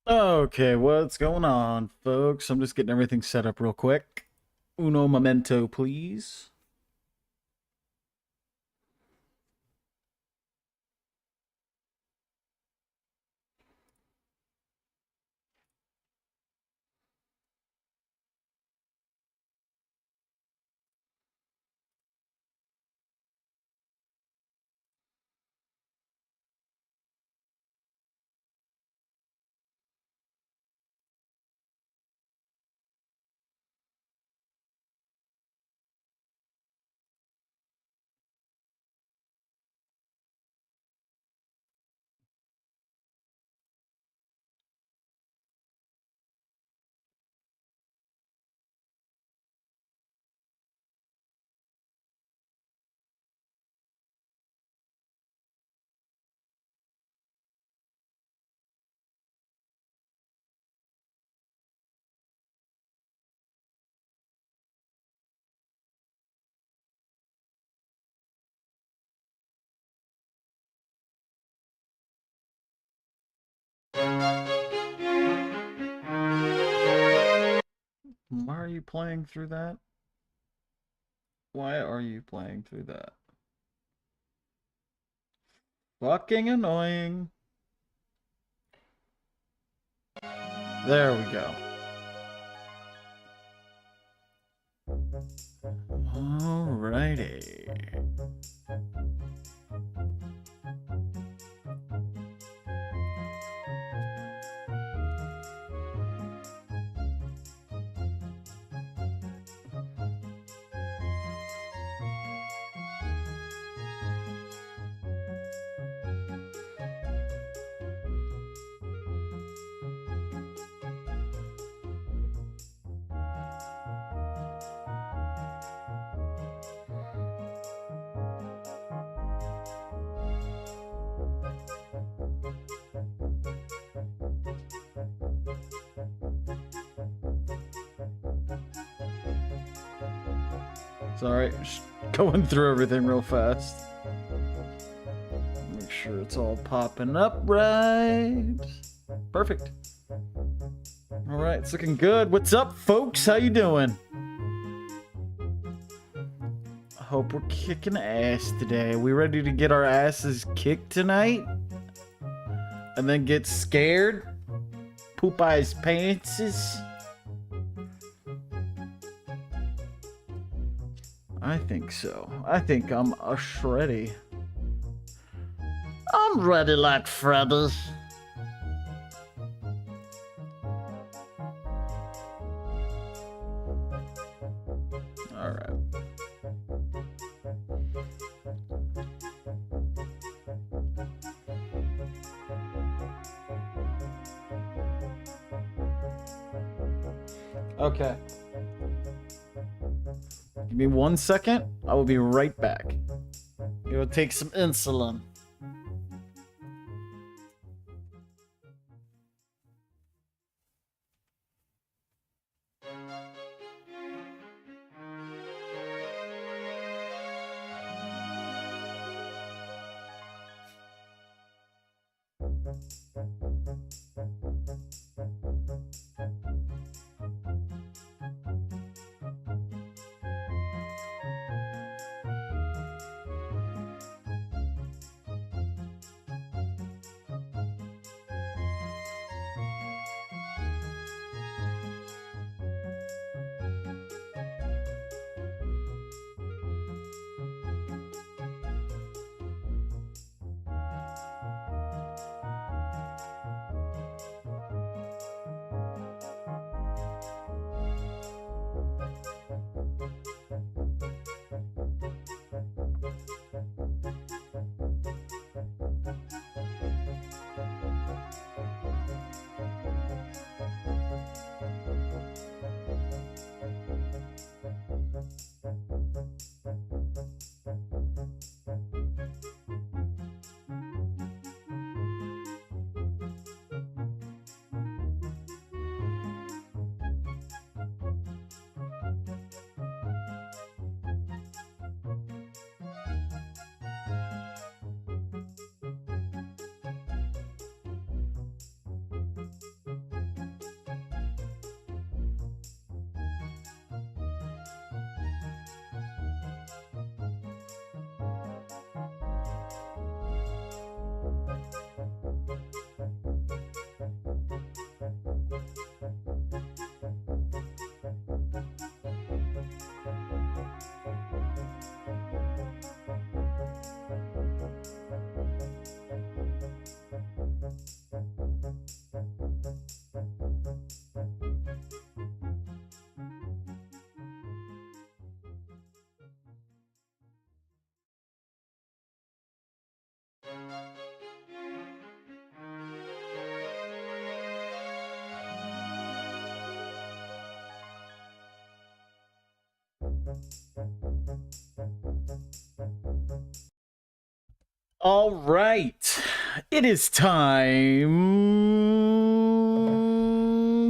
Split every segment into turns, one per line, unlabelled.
Okay, what's going on, folks? I'm just getting everything set up real quick. Uno momento, please. Why are you playing through that? Why are you playing through that? Fucking annoying. There we go. Alrighty. Sorry, just going through everything real fast. Make sure it's all popping up right. Perfect. All right, it's looking good. What's up, folks? How you doing? I hope we're kicking ass today. We ready to get our asses kicked tonight? And then get scared? Poop eyes pantses? I think so. I think I'm ready. I'm ready like Freddy. Alright. Okay. Give me 1 second. I will be right back. It will take some insulin. All right, it is time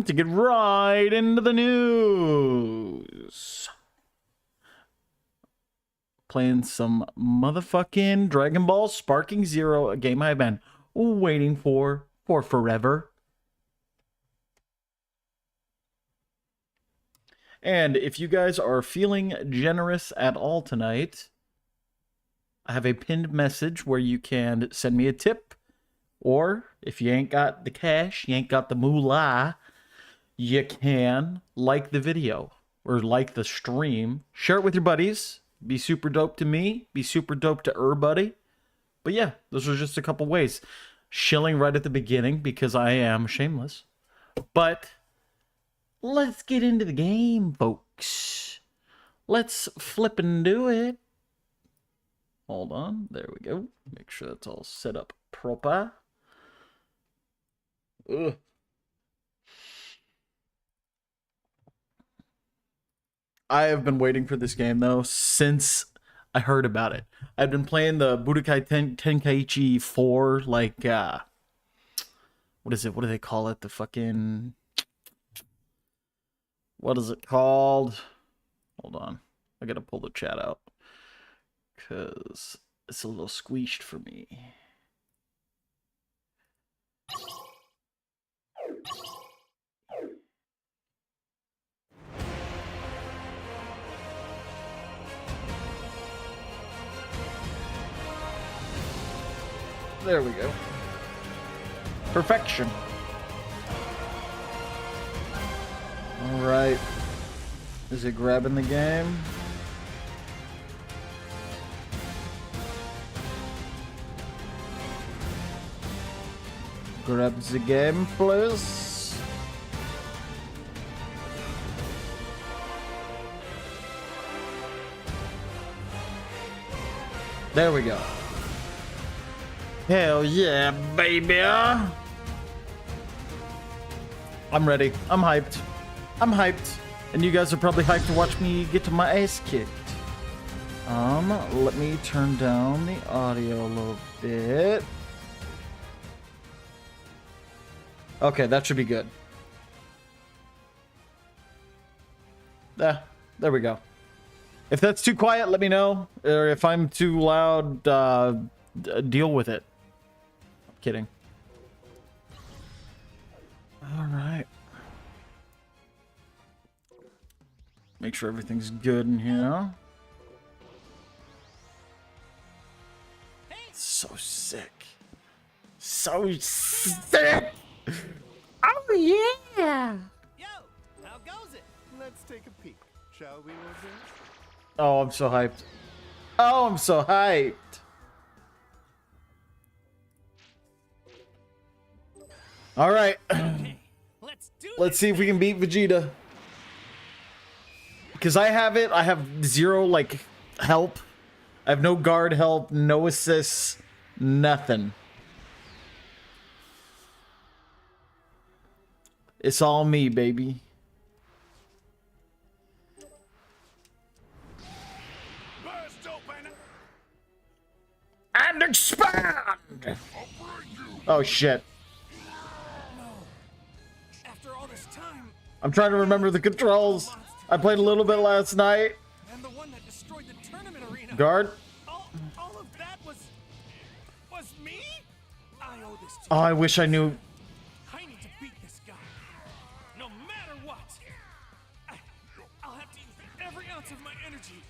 to get right into the news. Playing some motherfucking Dragon Ball Sparking Zero, a game I've been waiting for forever. And if you guys are feeling generous at all tonight, I have a pinned message where you can send me a tip. Or if you ain't got the cash, you ain't got the moolah, you can like the video or like the stream. Share it with your buddies. Be super dope to me. Be super dope to everybody. But yeah, those are just a couple ways. Shilling right at the beginning because I am shameless. But let's get into the game, folks. Let's flip and do it. Hold on. There we go. Make sure that's all set up proper. Ugh. I have been waiting for this game, though, since I heard about it. I've been playing the Budokai Tenkaichi 4, like, what is it? What do they call it? The fucking... What is it called? Hold on. I gotta pull the chat out. Because it's a little squeezed for me. There we go. Perfection. All right. Is it grabbing the game? Grab the game, please. There we go. Hell yeah, baby. I'm ready. I'm hyped. I'm hyped. And you guys are probably hyped to watch me get to my ass kicked. Let me turn down the audio a little bit. Okay, that should be good. There we go. If that's too quiet, let me know. Or if I'm too loud, deal with it. I'm kidding. All right. Make sure everything's good in here. So sick. So sick! Oh yeah!
Yo, how goes it?
Let's take a peek, shall we, Roger?
Oh, I'm so hyped. Oh, I'm so hyped. All right.
Okay,
Let's see if we can beat Vegeta. Because I have it. I have zero, like, help. I have no guard help, no assists, nothing. It's all me, baby.
Burst open
And expand! Oh, shit.
After all this time,
I'm trying to remember the controls. I played a little bit last night.
and the one that destroyed the tournament arena.
Guard.
All of that was me? I owe this to
Oh, I wish I knew.
I need to beat this guy. No matter what. I'll have to use every ounce of my energy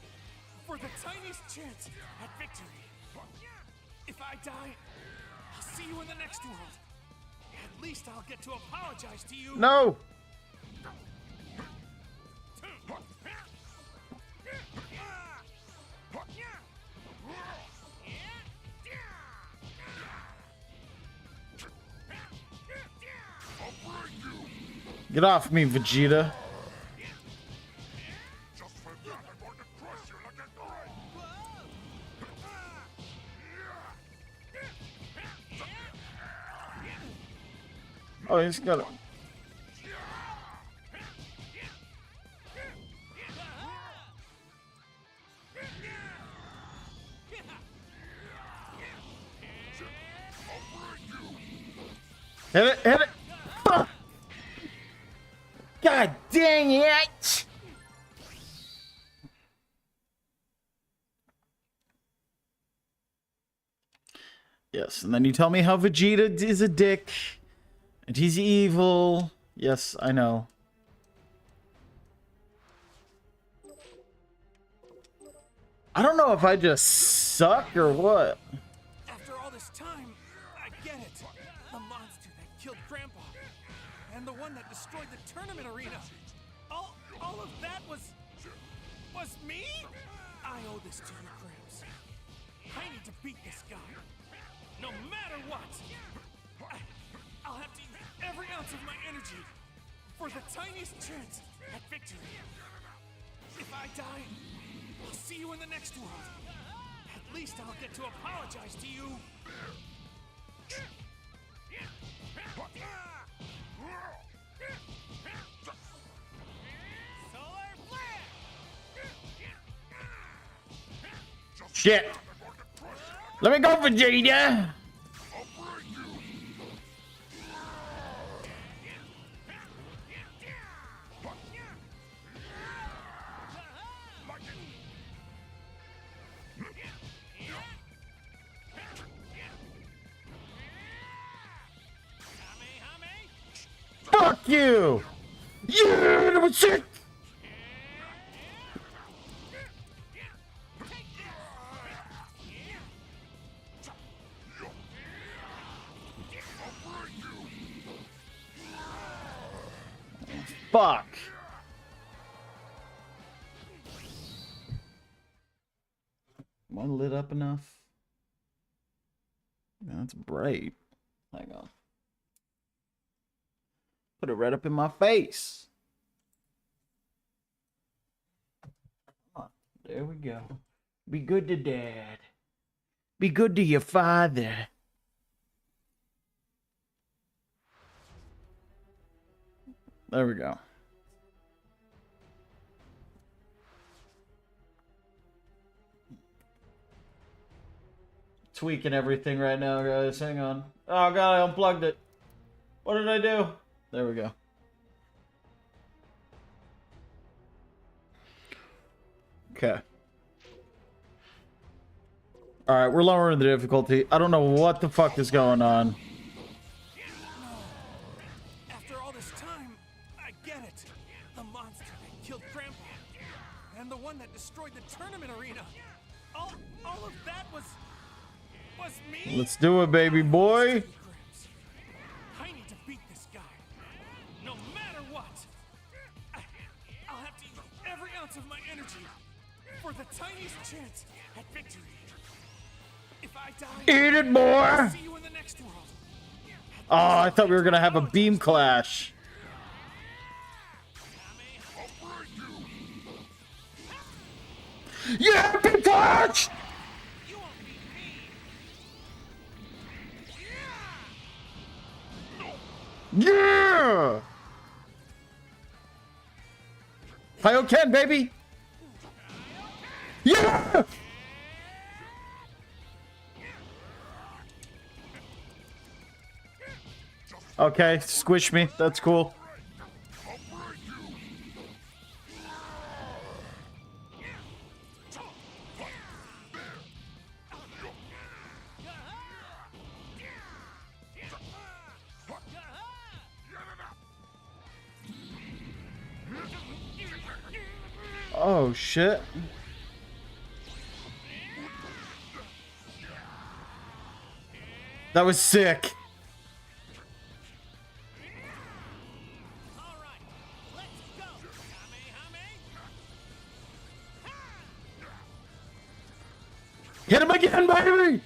for the tiniest chance at victory. If I die, I'll see you in the next world. At least I'll get to apologize to you.
No. Get off me, Vegeta. Oh, he's got it. Hit it, hit it. Fuck. God dang it. Yes, and then you tell me how Vegeta is a dick. And he's evil. Yes, I know. I don't know if I just suck or what.
After all this time, I get it. The monster that killed Grandpa. And the one that destroyed the tournament arena. All of that was me? I owe this to you, Gramps. I need to beat this guy. No matter what. I'll have to use every ounce of my energy for the tiniest chance at victory. If I die, I'll see you in the next world. At least I'll get to apologize to you.
Shit. Let me go, Vegeta. Fuck you! Yeah, that was sick! Fuck! Am I lit up enough? That's bright. Hang on. Put it right up in my face. There we go. Be good to Dad. Be good to your father. There we go. Tweaking everything right now, guys. Hang on. Oh, God, I unplugged it. What did I do? There we go. Okay. Alright, we're lowering the difficulty. I don't know what the fuck is going on.
After all this time, I get it. The monster that killed Grandpa. And the one that destroyed the tournament arena. All of that was me?
Let's do it, baby boy.
I need to beat this guy. No matter what. I'll have to use every ounce of my energy for the tiniest chance at victory. If I die,
Eat it, boy.
I'll see you in the next world.
Oh, I thought we were gonna have a beam clash. Yeah, big touch!
You won't beat me.
Yeah! Kaioken, baby! Yeah! Okay, squish me. That's cool. Oh, shit. That was sick.
All right, let's go.
Hit him again, baby!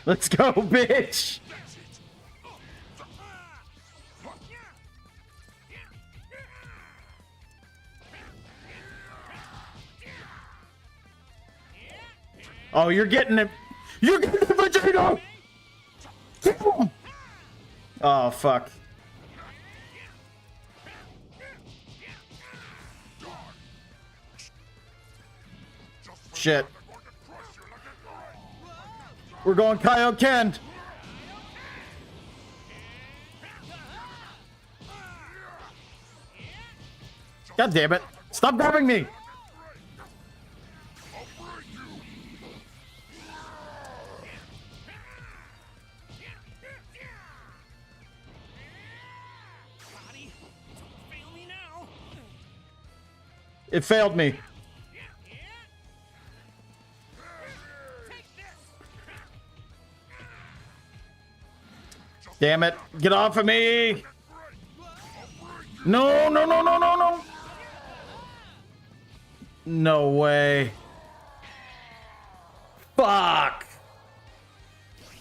Let's go, bitch! Oh, you're getting it. You're getting it, Vegeta! Oh, fuck. Shit. We're going Kaioken. God damn it. Stop grabbing me. It failed me. Damn it. Get off of me. No, no, no, no, no, no. No way. Fuck.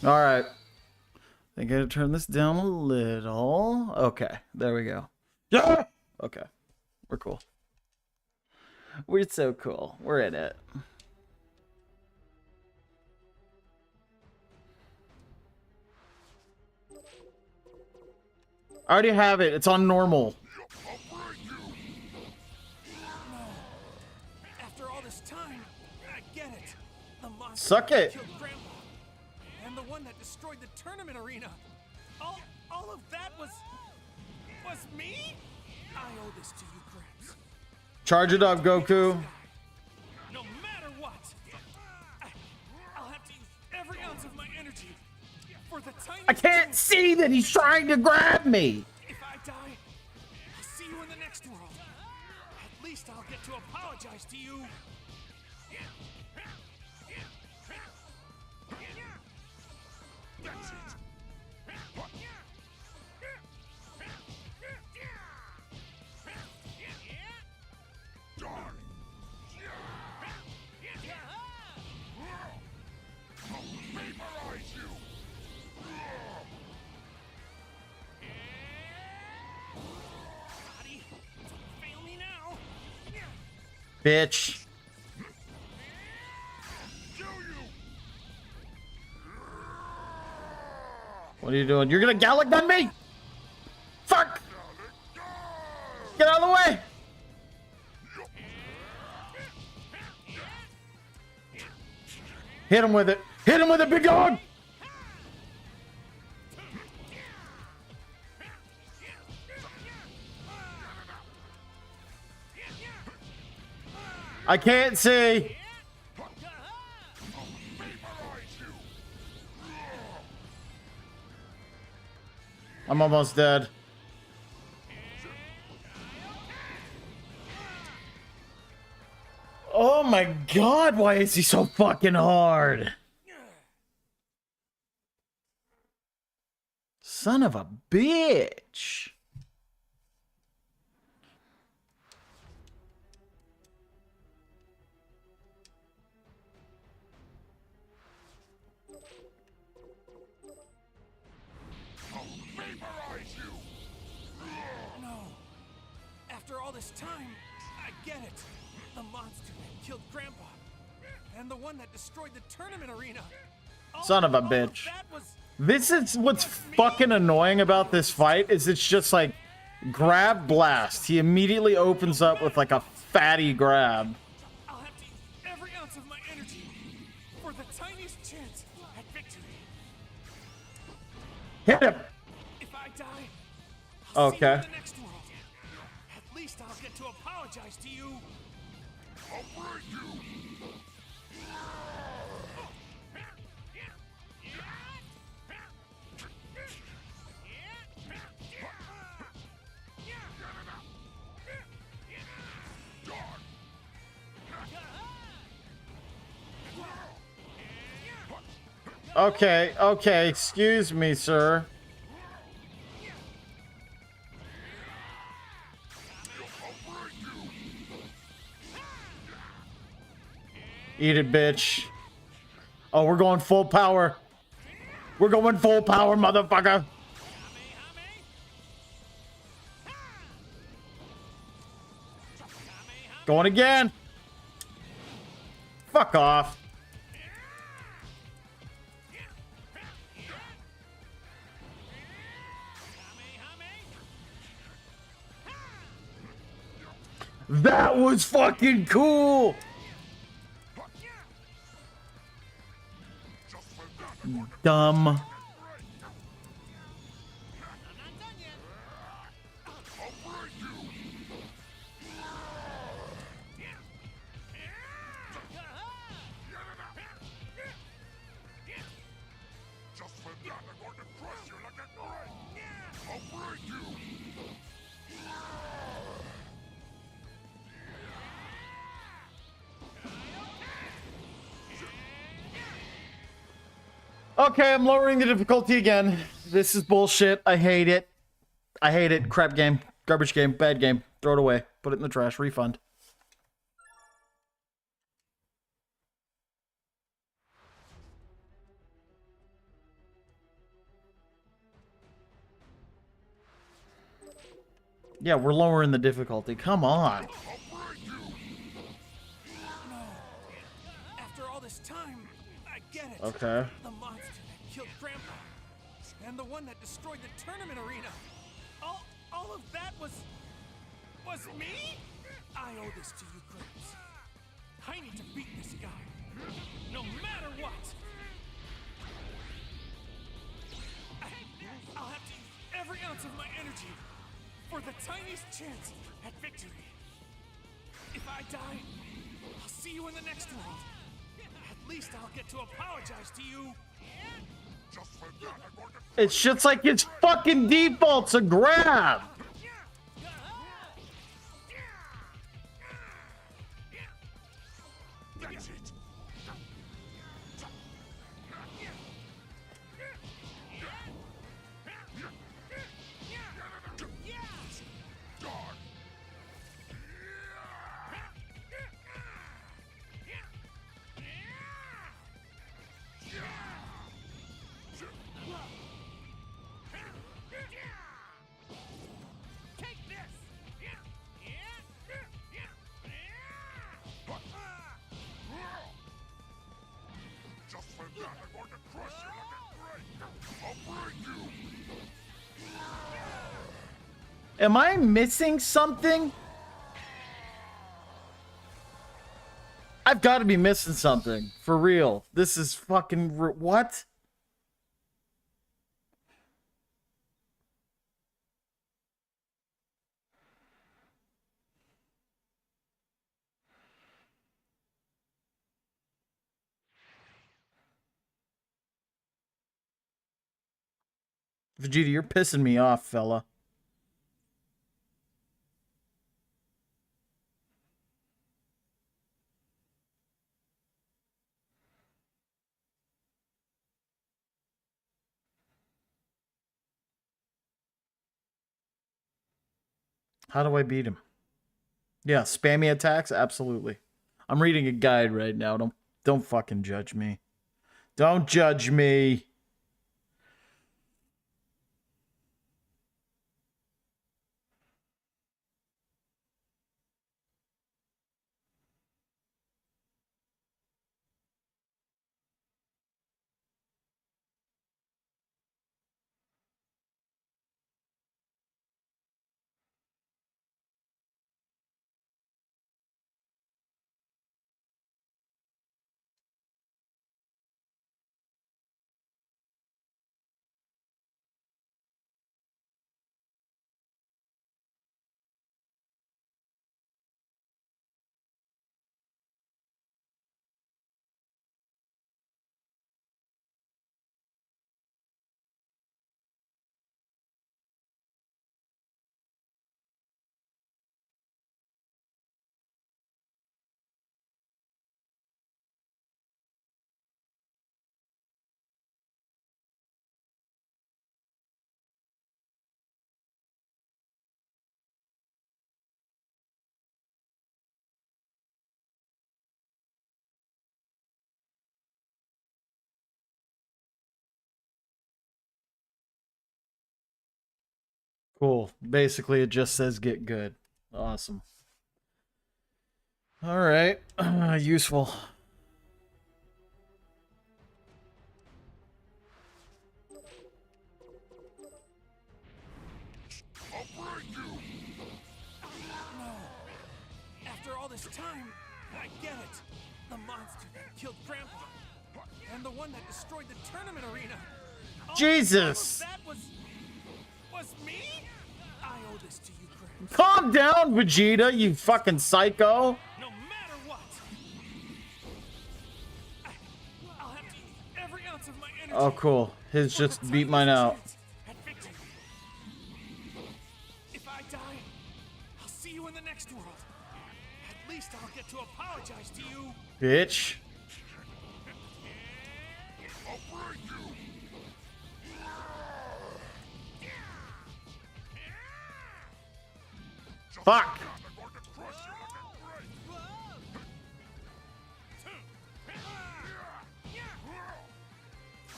All right. I gotta turn this down a little. Okay. There we go. Yeah. Okay. We're cool. We're so cool. We're in it. I already have it. It's on normal.
After all this time, I get it. The monster
Suck it.
killed Grandpa, and the one that destroyed the tournament arena. All of that was me? I owe this to you, Gramps.
Charge it up, Goku.
No matter what, I'll have to use every ounce of my energy for the tiny.
I can't see that he's trying to grab me.
If I die, I'll see you in the next world. At least I'll get to apologize to you. That's it.
Bitch. What are you doing? You're gonna Gallic gun me? Fuck! Get out of the way! Hit him with it. Hit him with it, big dog! I can't see. I'm almost dead. Oh my god, why is he so fucking hard? Son of a bitch.
After all this time, I get it. The monster that killed Grandpa, and the one that destroyed the tournament arena.
Son of a bitch. This is what's fucking annoying about this fight, is it's just like grab blast. He immediately opens up with like a fatty grab.
I'll have to use every ounce of my energy for the tiniest chance at victory.
Hit him.
If I die, I'll see you
Okay.
in the next world. At least I'll get to apologize to you.
Okay, okay, excuse me, sir. Eat it, bitch. Oh, we're going full power. We're going full power, motherfucker. Going again. Fuck off. That was fucking cool! Dumb. Okay, I'm lowering the difficulty again. This is bullshit. I hate it. I hate it. Crap game. Garbage game. Bad game. Throw it away. Put it in the trash. Refund. Yeah, we're lowering the difficulty. Come on.
After all this time, I get it.
Okay.
The monster that killed Grandpa, and the one that destroyed the tournament arena. All of that was me? I owe this to you, Gramps. I need to beat this guy, no matter what. I'll have to use every ounce of my energy for the tiniest chance at victory. If I die, I'll see you in the next round. At least I'll get to apologize to you.
It's just like its fucking default's a grab.
That's it.
Take this!
Just for that, I'm going to crush you like a grape. I'll break you.
Am I missing something? I've got to be missing something. For real. This is fucking... what? Vegeta, you're pissing me off, fella. How do I beat him? Yeah, spammy attacks? Absolutely. I'm reading a guide right now. Don't fucking judge me. Don't judge me. Cool. Basically, it just says get good. Awesome. All right. Useful.
I'll break you.
all this time, I get it. The monster that killed Grandpa. And the one that destroyed the tournament arena.
Jesus!
That was me? I owe this to you, Chris.
Calm down, Vegeta, you fucking psycho.
No matter what. I'll have to use every ounce of my energy.
Oh, cool. His just beat mine out.
If I die, I'll see you in the next world. At least I'll get to apologize to you.
Bitch.
I'll break you.
Fuck.
I'm going to crush you like a grape.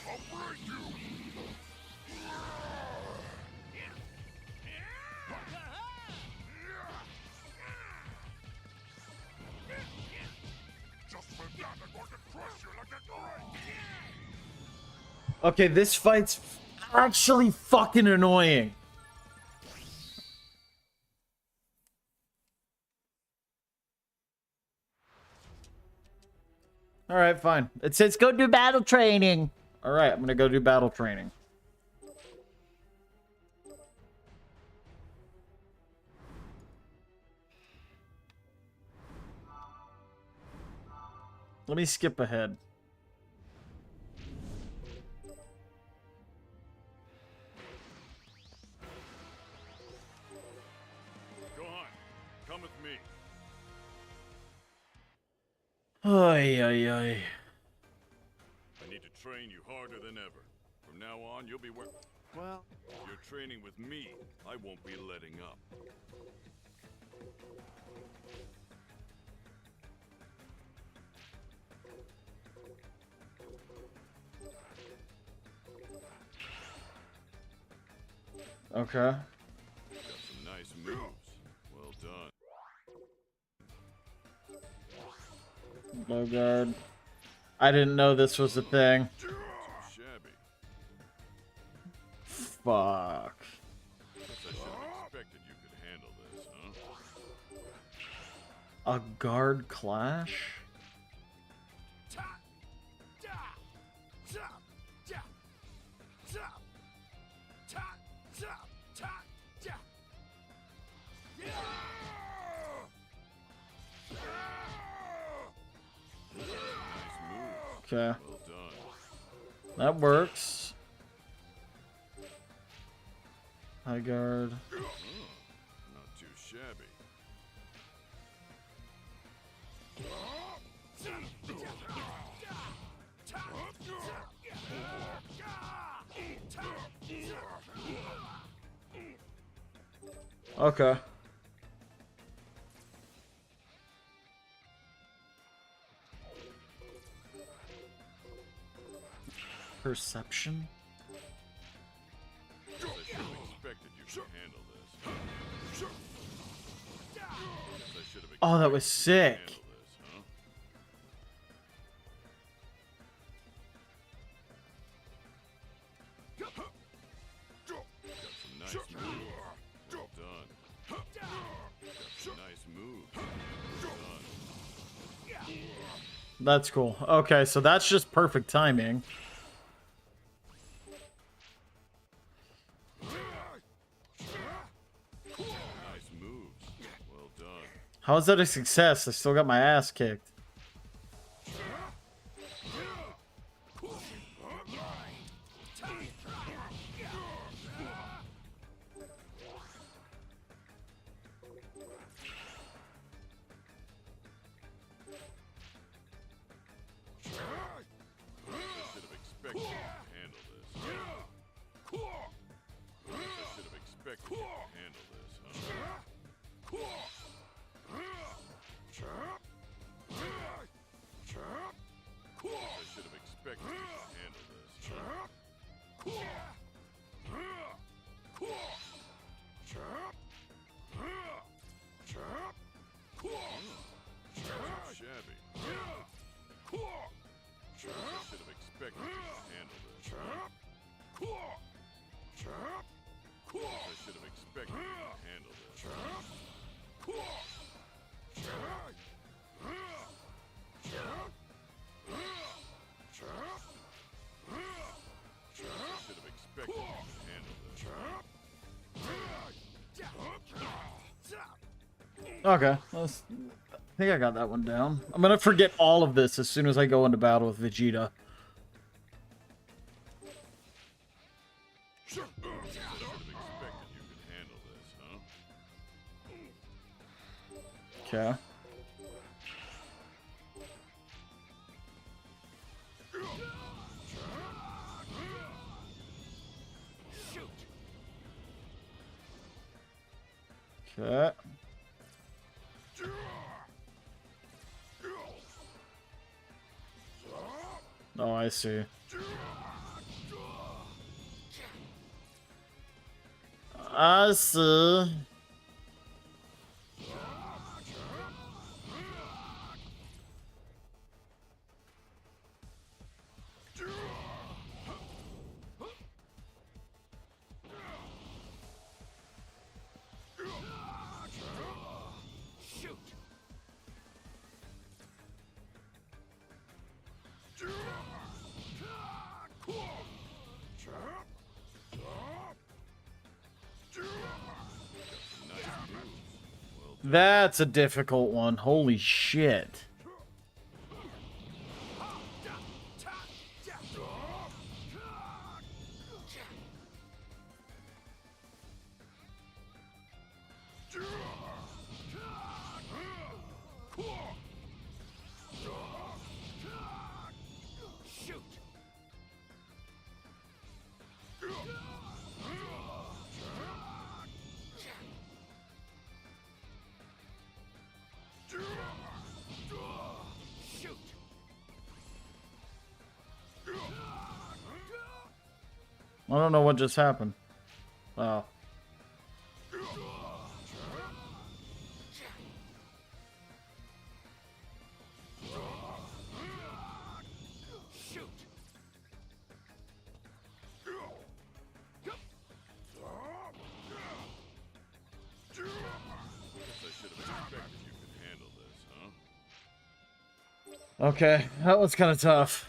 I'll break you. Just for that, I'm going to crush you like a grape.
Okay, this fight's actually fucking annoying. All right, fine. It says go do battle training. All right, I'm gonna go do battle training. Let me skip ahead.
Go on. Come with me.
Ay, ay, ay.
I need to train you harder than ever. From now on, you'll be Well, if you're training with me, I won't be letting up.
Okay.
Got some nice moves. Well done.
Low guard. I didn't know this was a thing.
Too shabby.
Fuck.
Guess I should have expected you could handle this, huh?
A guard clash? Okay.
Well done.
That works. High guard.
Not too shabby.
Okay. Perception?
Guess I should have expected you could handle this. Guess I should have
Oh, that was
expected you
sick.
could handle this, huh? Got some nice moves. Well done. Got some nice moves. Well done.
That's cool. Okay, so that's just perfect timing.
Nice moves. Well done.
How is that a success? I still got my ass kicked.
I should have expected you to handle this. I should have expected you to handle this, huh? I should have expected you to handle this, huh? Not too shabby. I should have expected you to handle this, huh? I should have expected you to handle this.
Okay. I think I got that one down. I'm gonna forget all of this as soon as I go into battle with Vegeta.
Should have expected you could handle this, huh?
Okay. Okay. Oh, I see. I see. That's a difficult one. Holy shit. I don't know what just happened. Oh. Okay, that was kind of tough.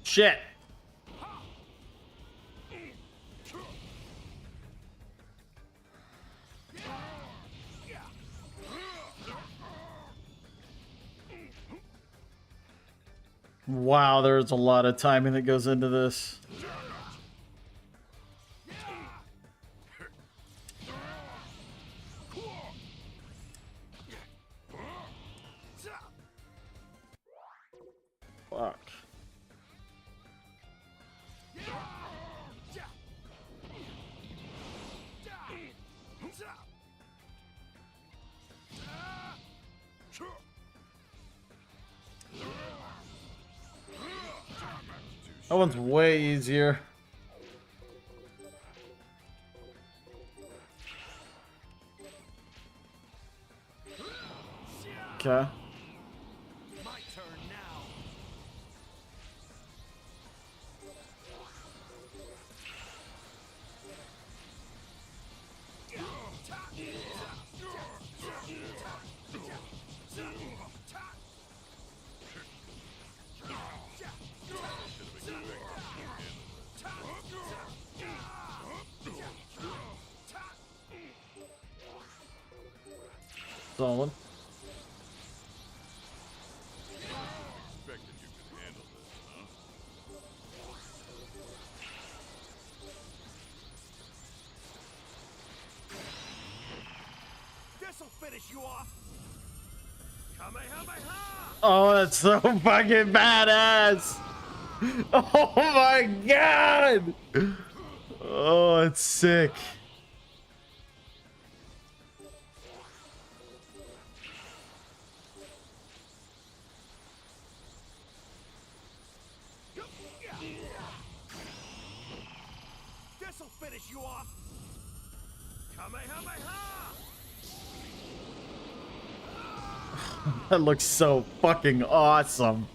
Shit. Wow, there's a lot of timing that goes into this. Fuck. That one's way easier. Okay.
My turn now.
Solid.
Expected you could handle this, huh?
This'll finish you off. Kamehameha!
Oh, that's so fucking badass. Oh my god. Oh, it's sick. That looks so fucking awesome.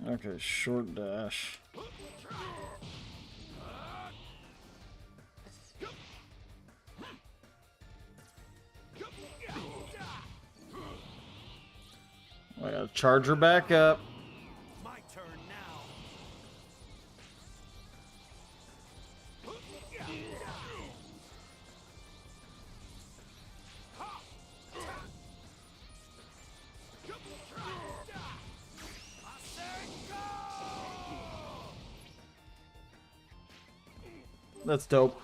Okay, short dash. I gotta charge her back up.
My turn now.
That's dope.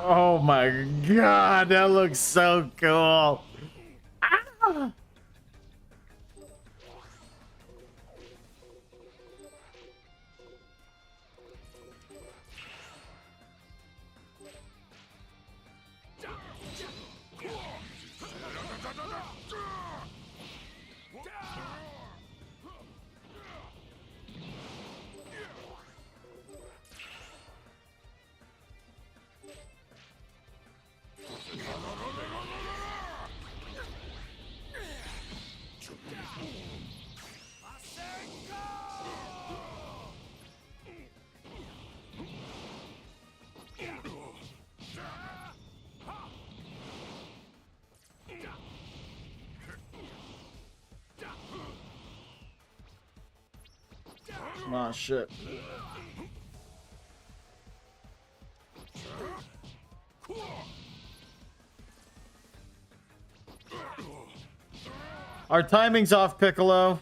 Oh my god, that looks so cool. Ah! Oh shit. Our timing's off, Piccolo.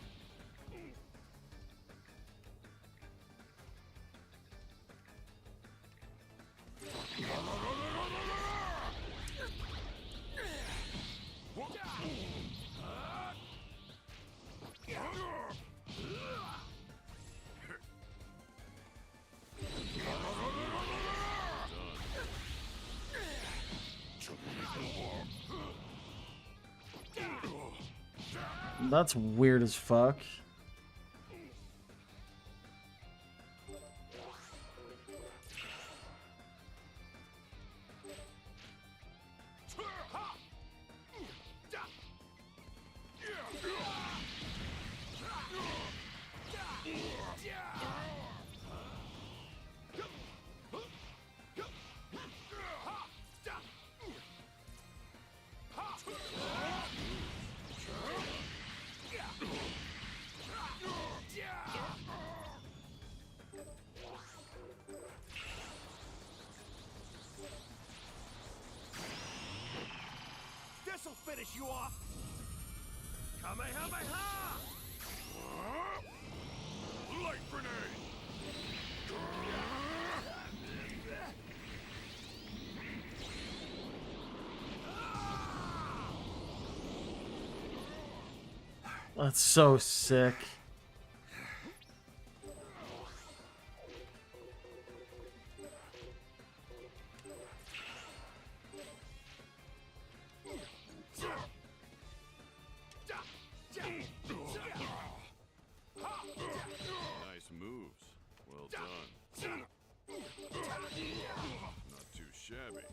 That's weird as fuck.
This'll finish you off. Kamehameha!
Light grenade!
That's so sick.
Nice moves. Well done. Not too shabby.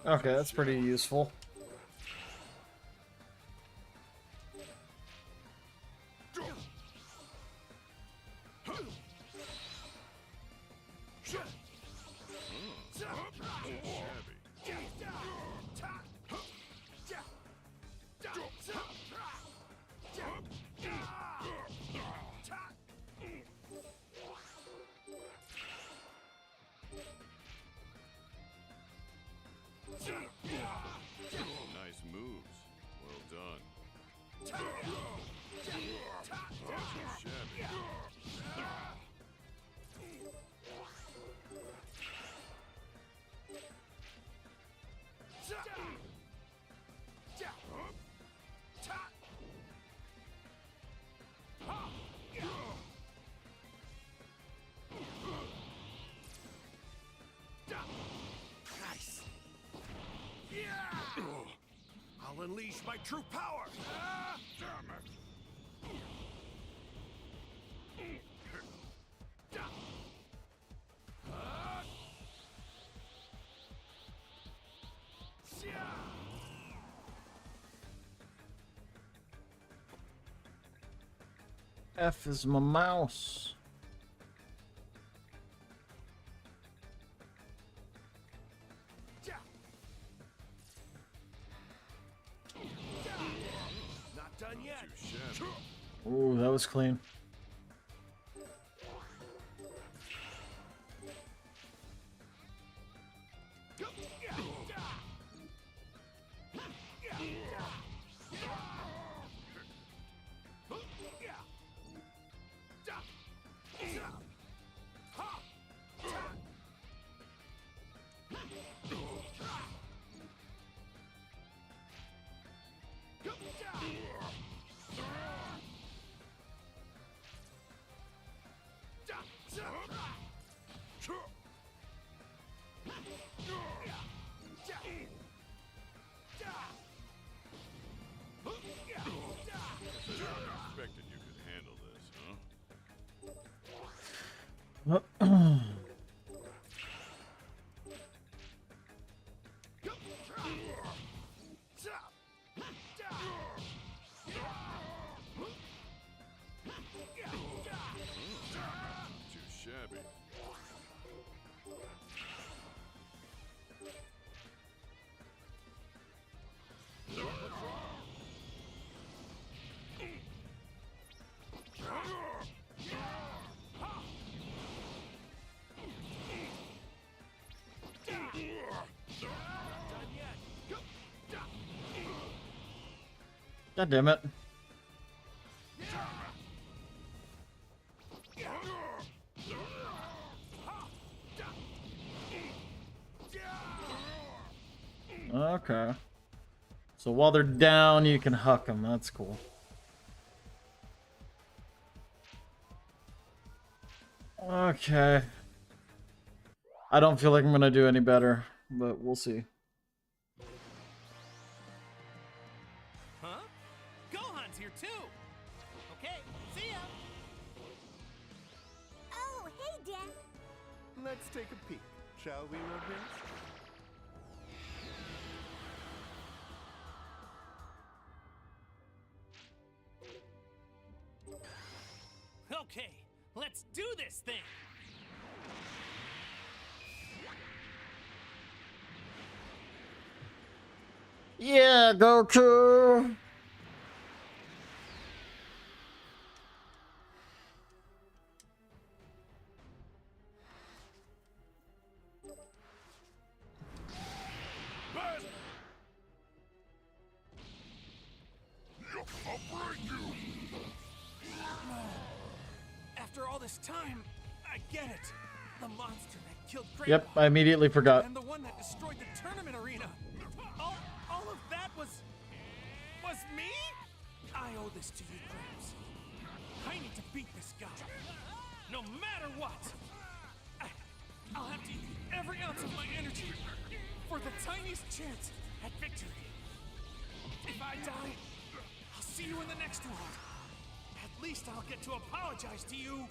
Okay, that's pretty useful.
Nice moves. Well done. Not too shabby.
Nice. I'll unleash my true power. Damn it.
F is my mouse.
Not done yet.
Too shabby.
Ooh, that was clean.
Expected you could handle this, huh? Too shabby.
God damn it. Okay. So while they're down, you can huck them. That's cool. Okay. I don't feel like I'm gonna do any better, but we'll see.
Huh? Gohan's here too. Okay, see ya.
Oh, hey, Dan.
Let's take a peek, shall we, Lord Prince?
Okay, let's do this thing.
Yeah, Goku!
After all this time, I get it. The monster that killed Grandpa.
Yep, I immediately forgot.
And the one that destroyed the tournament arena. All of that was me? I owe this to you, Gramps. I need to beat this guy. No matter what. I'll have to use every ounce of my energy for the tiniest chance at victory. If I die, I'll see you in the next world. At least I'll get to apologize to you.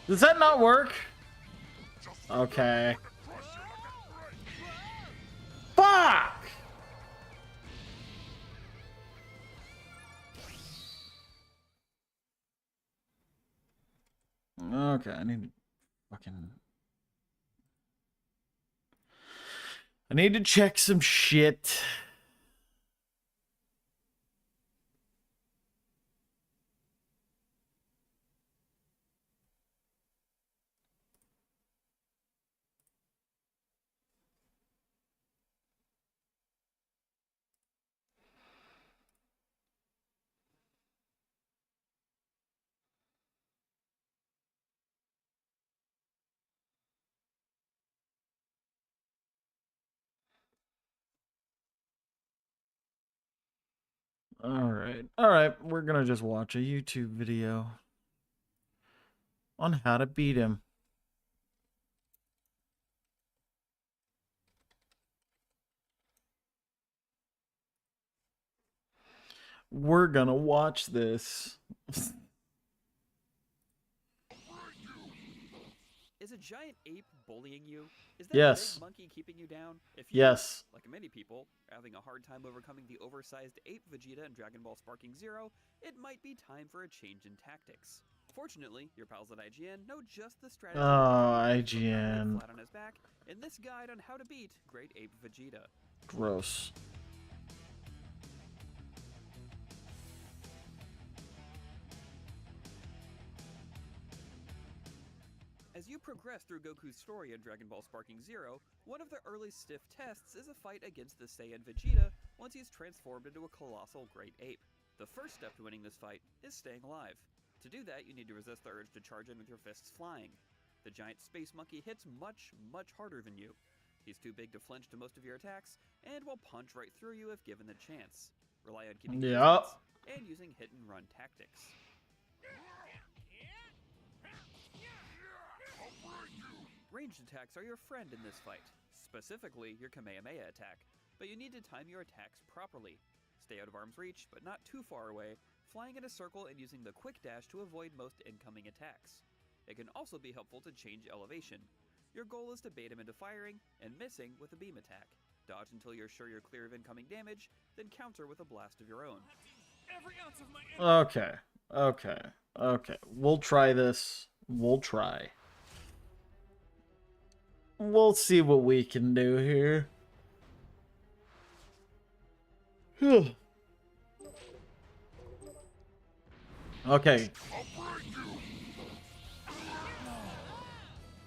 Does that not work? Okay. Fuck! Okay, I need to fucking... I need to check some shit. Alright, we're gonna just watch a YouTube video on how to beat him. We're gonna watch this.
Is a giant ape bullying you? Is that
Yes.
big monkey keeping you down? If you,
Yes.
like many people, are having a hard time overcoming the oversized ape Vegeta in Dragon Ball Sparking Zero, it might be time for a change in tactics. Fortunately, your pals at IGN know just the strategy.
IGN.
Flat on his back in this guide on how to beat Great Ape Vegeta.
Gross.
As you progress through Goku's story in Dragon Ball Sparking Zero, one of the early stiff tests is a fight against the Saiyan Vegeta once he's transformed into a colossal great ape. The first step to winning this fight is staying alive. To do that, you need to resist the urge to charge in with your fists flying. The giant space monkey hits much, much harder than you. He's too big to flinch to most of your attacks, and will punch right through you if given the chance. Rely on keeping your distance and using hit-and-run tactics. Ranged attacks are your friend in this fight, specifically your Kamehameha attack, but you need to time your attacks properly. Stay out of arm's reach, but not too far away, flying in a circle and using the quick dash to avoid most incoming attacks. It can also be helpful to change elevation. Your goal is to bait him into firing and missing with a beam attack. Dodge until you're sure you're clear of incoming damage, then counter with a blast of your own.
Every ounce of my energy.
Okay. We'll try this. We'll try. We'll see what we can do here. Okay.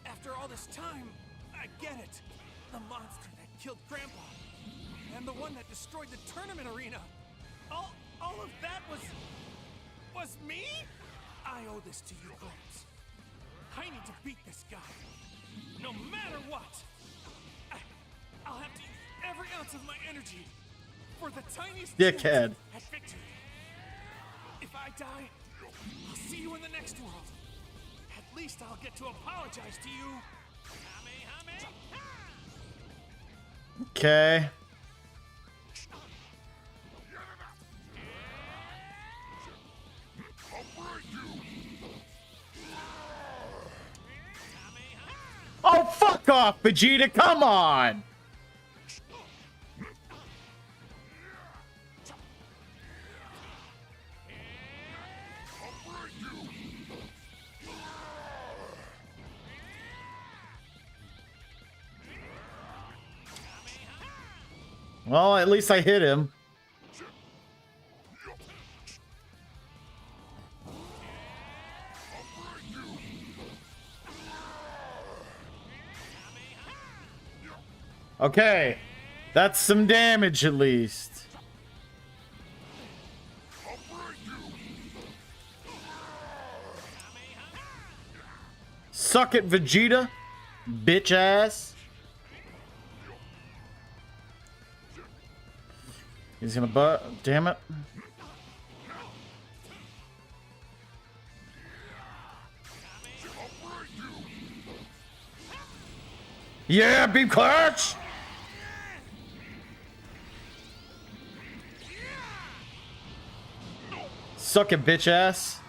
After all this time, I get it. The monster that killed Grandpa, and the one that destroyed the tournament arena. All of that was me? I owe this to you, Gramps. I need to beat this guy, no matter what. I'll have to use every ounce of my energy for the tiniest
Dickhead.
chance at victory. If I die, I'll see you in the next world. At least I'll get to apologize to you.
Okay. Oh, fuck off, Vegeta, come on! Well, at least I hit him. Okay, that's some damage at least. Suck it, Vegeta, bitch ass. He's gonna damn it. Yeah, beam clutch! Suck it, bitch ass.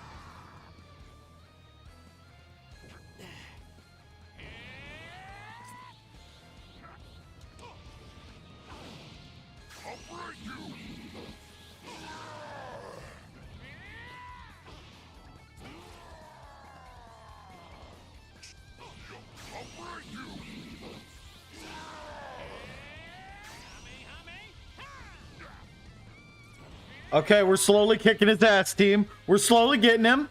Okay, we're slowly kicking his ass, team. We're slowly getting him.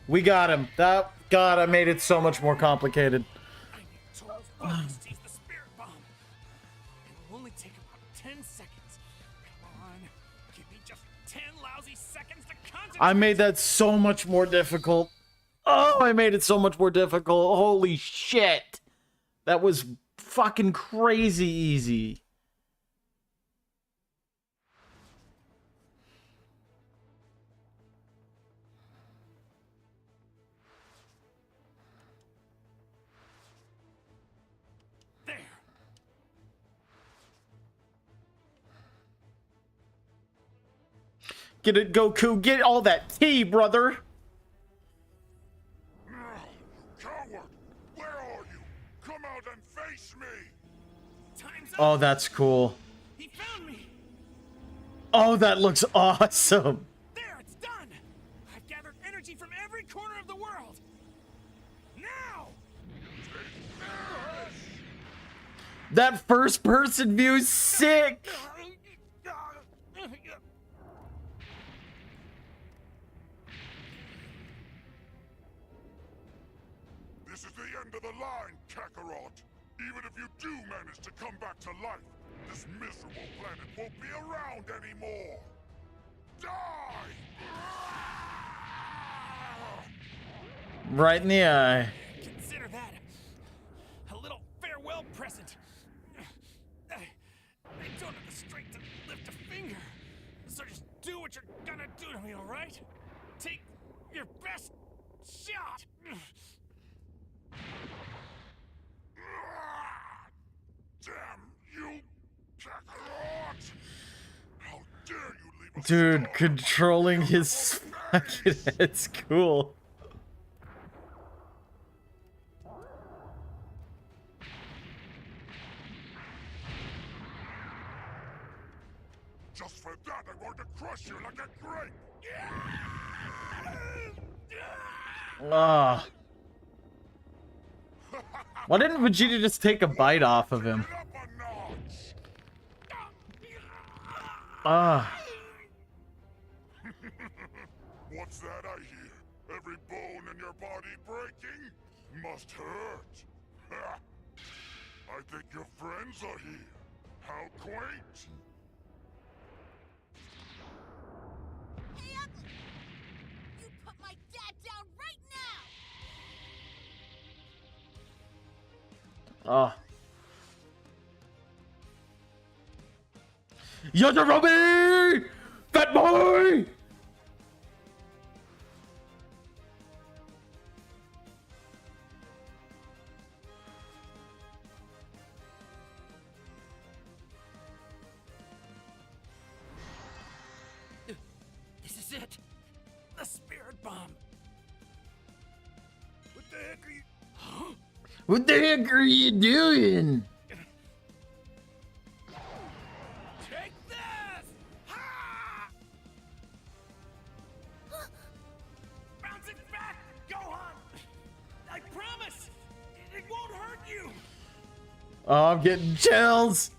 We got him. That God, I made it so much more complicated.
I need total focus to use the spirit bomb. It'll only take about 10 seconds. Come on, give me just 10 lousy seconds to concentrate.
I made that so much more difficult. Oh, I made it so much more difficult. Holy shit. That was fucking crazy easy.
There.
Get it, Goku. Get all that tea, brother.
Coward! Where are you? Come out and face me!
Time's up.
Oh, that's cool.
He found me.
Oh, that looks awesome.
There, it's done. I've gathered energy from every corner of the world. Now.
That first person view is sick.
This is the end of the line, Kakarot. Even if you do manage to come back to life, this miserable planet won't be around anymore. Die!
Right in the eye.
Consider that a little farewell present. I don't have the strength to lift a finger, so just do what you're gonna do to me, all right? Take your best shot.
Damn you, Kakarot! How dare you leave us?
Dude, controlling his fucking head's cool.
Just for that, I'm going to crush you like a grape!
Ah. Why didn't Vegeta just take a bite off of him?
Get up a notch!
Ah.
What's that I hear? Every bone in your body breaking? Must hurt. Ha! I think your friends are here. How quaint!
Hey, Ugly! You put my dad down right now!
Ah. Yajirobe! Fat boy!
This is it. The spirit bomb. What the heck are you? Huh?
What the heck are you doing?
Take this! Ha! Bounce it back, Gohan! I promise! It won't hurt you!
Oh, I'm getting chills.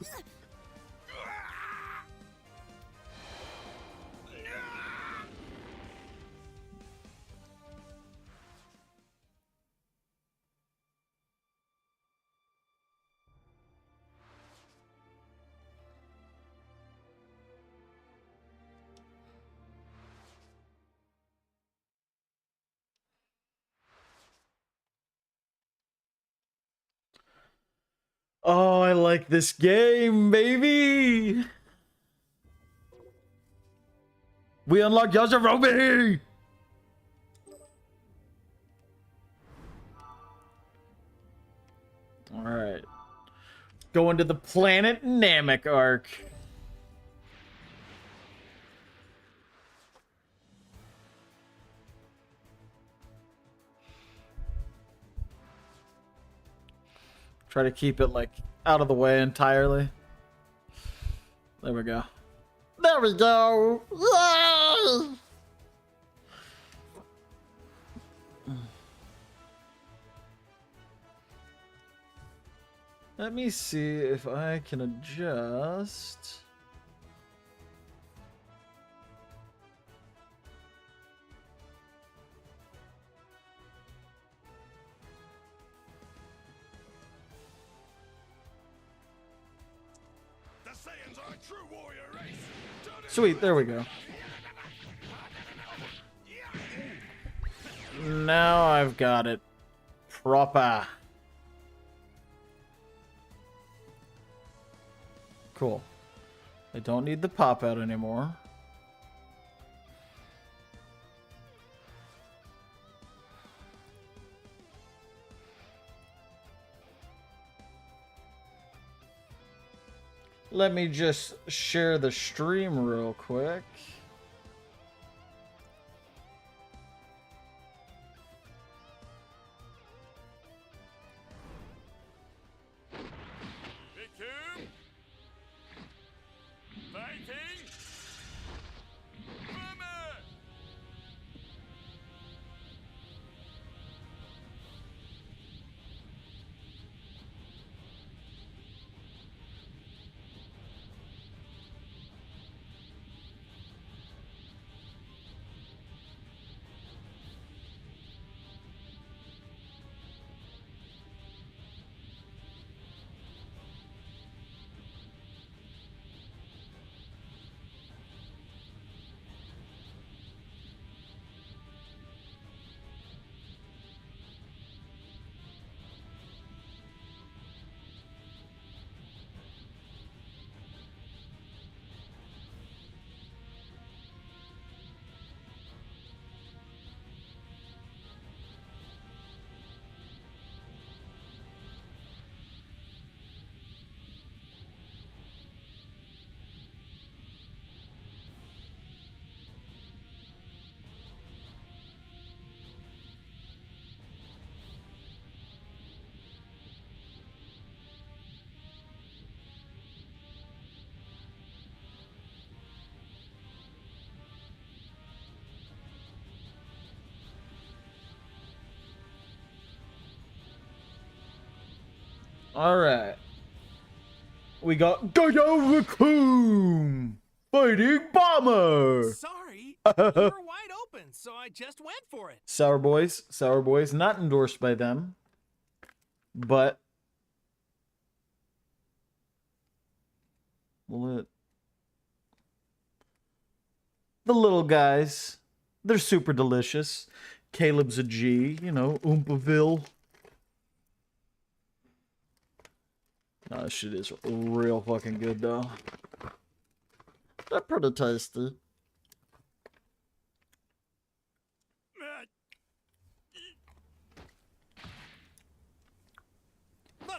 Oh, I like this game, baby. We unlocked Yajirobe. All right. Going to the Planet Namek arc. Try to keep it like out of the way entirely. There we go. There we go. Yay! Let me see if I can adjust.
The Saiyans are a true warrior race.
Sweet, there we go. Now I've got it proper. Cool. I don't need the pop out anymore. Let me just share the stream real quick. Alright. We got Goyo Raccoon fighting Bomber.
Sorry, you were wide open, so I just went for it.
Sour Boys, not endorsed by them, but the little guys, they're super delicious. Caleb's a G, you know, Oompaville. No, this shit is real fucking good, though. They're pretty tasty.
Look,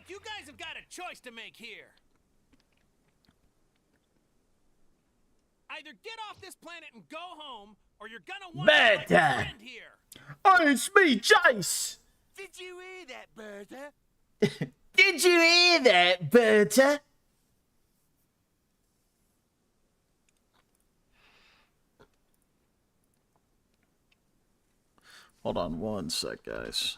you guys have got a choice to make here. Either get off this planet and go home, or you're gonna want to like a friend here.
Oh, it's me, Jace!
Did you hear that, Bertha?
Did you hear that, Berta? Hold on one sec, guys.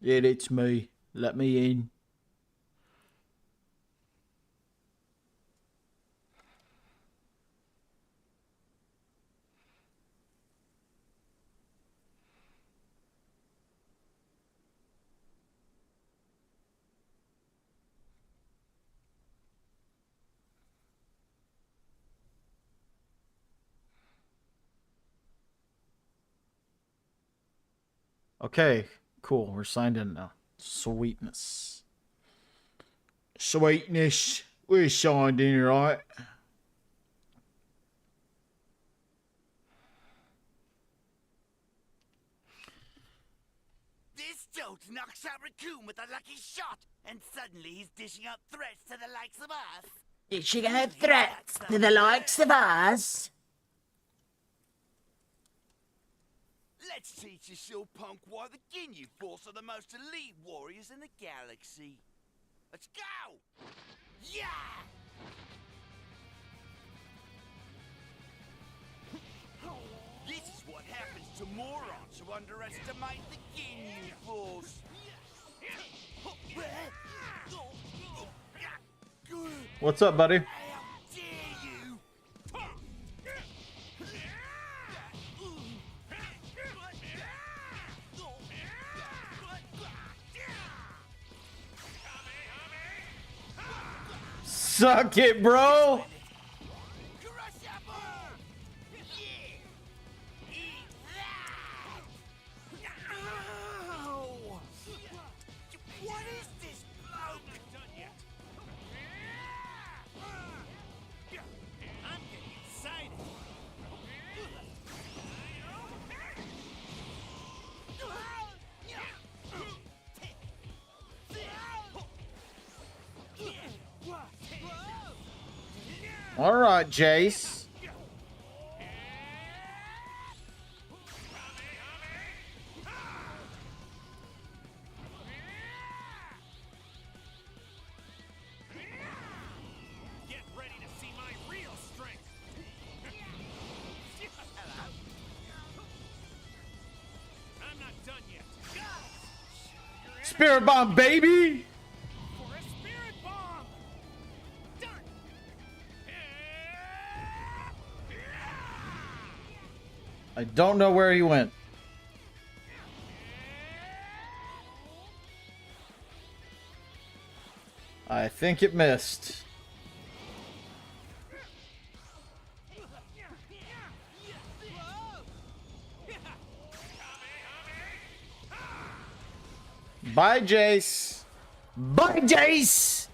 Yeah, it's me. Let me in. Okay, cool. We're signed in now. Sweetness. Sweetness. We're signed in, right?
This jolt knocks out Raccoon with a lucky shot, and suddenly he's dishing out threats to the likes of us.
Dishing out threats to the likes of us.
Let's teach this little punk why the Ginyu Force are the most elite warriors in the galaxy. Let's go! Yeah! This is what happens to morons who underestimate the Ginyu Force.
What's up, buddy?
How dare you!
Suck it, bro!
Crush apple! Yeah! Eat that! Ow! What is this bloke?
Done yet. I'm getting excited.
All right, Jace.
Get ready to see my real strength. I'm not done yet.
Spirit bomb, baby!
For a spirit bomb. Done.
I don't know where he went. I think it missed. Bye, Jace.
Bye, Jace!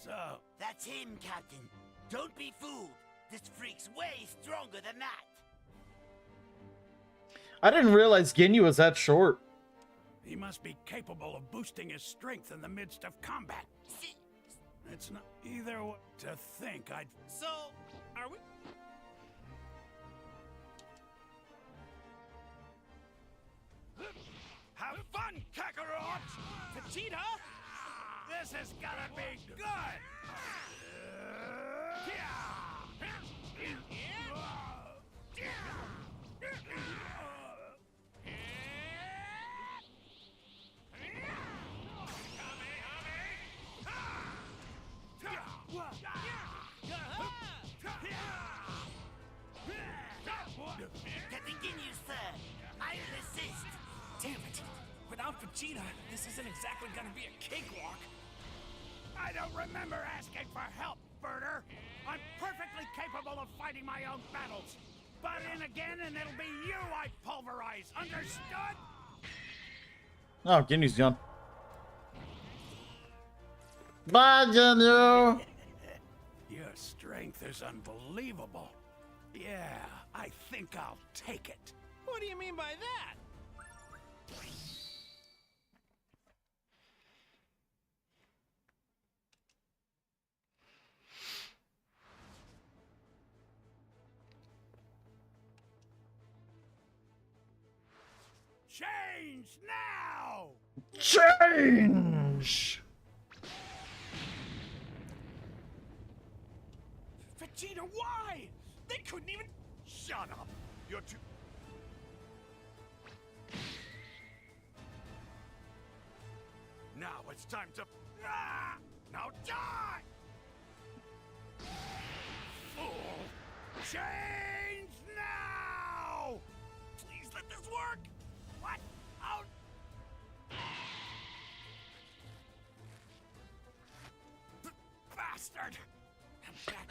So, that's him, Captain. Don't be fooled. This freak's way stronger than that.
I didn't realize Ginyu was that short.
He must be capable of boosting his strength in the midst of combat.
See,
It's not either way to think I'd...
So, are we?
Have fun, Kakarot!
Vegeta?
This is gonna be good!
Captain Ginyu, sir. I'll assist.
Damn it. Without Vegeta, this isn't exactly gonna be a cakewalk.
I don't remember asking for help, Birder. I'm perfectly capable of fighting my own battles. Butt in again and it'll be you I pulverize, understood?
Oh, Ginyu's gone. Bye, Ginyu!
Your strength is unbelievable. Yeah, I think I'll take it.
What do you mean by that?
Change now!
Change!
Vegeta, why? They couldn't even
Shut up! You're too... Now it's time to... Ah! Now die! Fool! Change now! Please let this work! What? Oh! Bastard!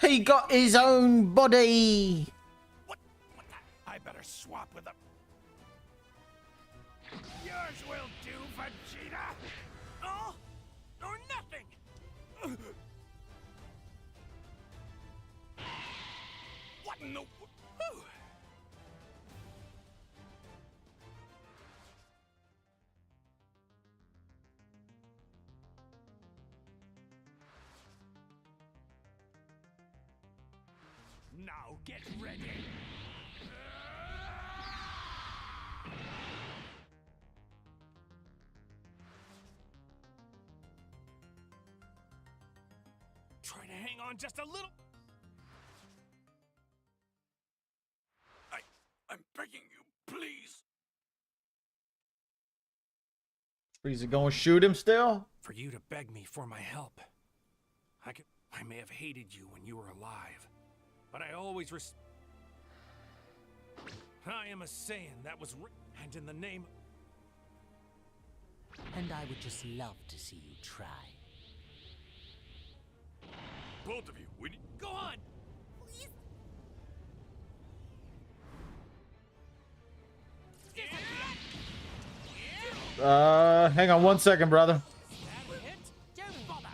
He got his own body.
What the? I better swap with them. Yours will do, Vegeta!
Oh, or nothing.
What in the...
Whew.
Now get ready!
Try to hang on just a little.
I'm begging you, please!
Frieza gonna shoot him still?
For you to beg me for my help. I may have hated you when you were alive, but I always I am a Saiyan that was and in the name...
And I would just love to see you try.
Both of you,
Go on!
Please.
Hang on 1 second, brother.
Don't bother.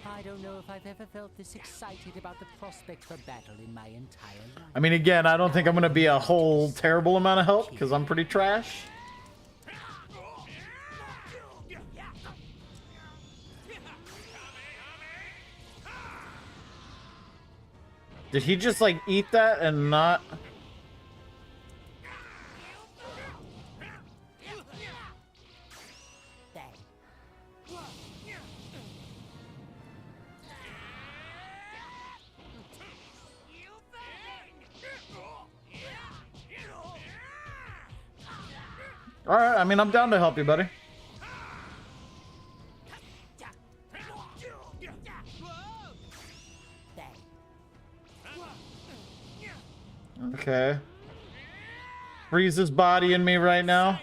I don't know if I've ever felt this excited about the prospect for battle in my entire life.
I mean, again, I don't think I'm gonna be a whole terrible amount of help because I'm pretty trash. Did he just like eat that and not? All right, I mean, I'm down to help you, buddy. Okay. Frieza's bodying me right now.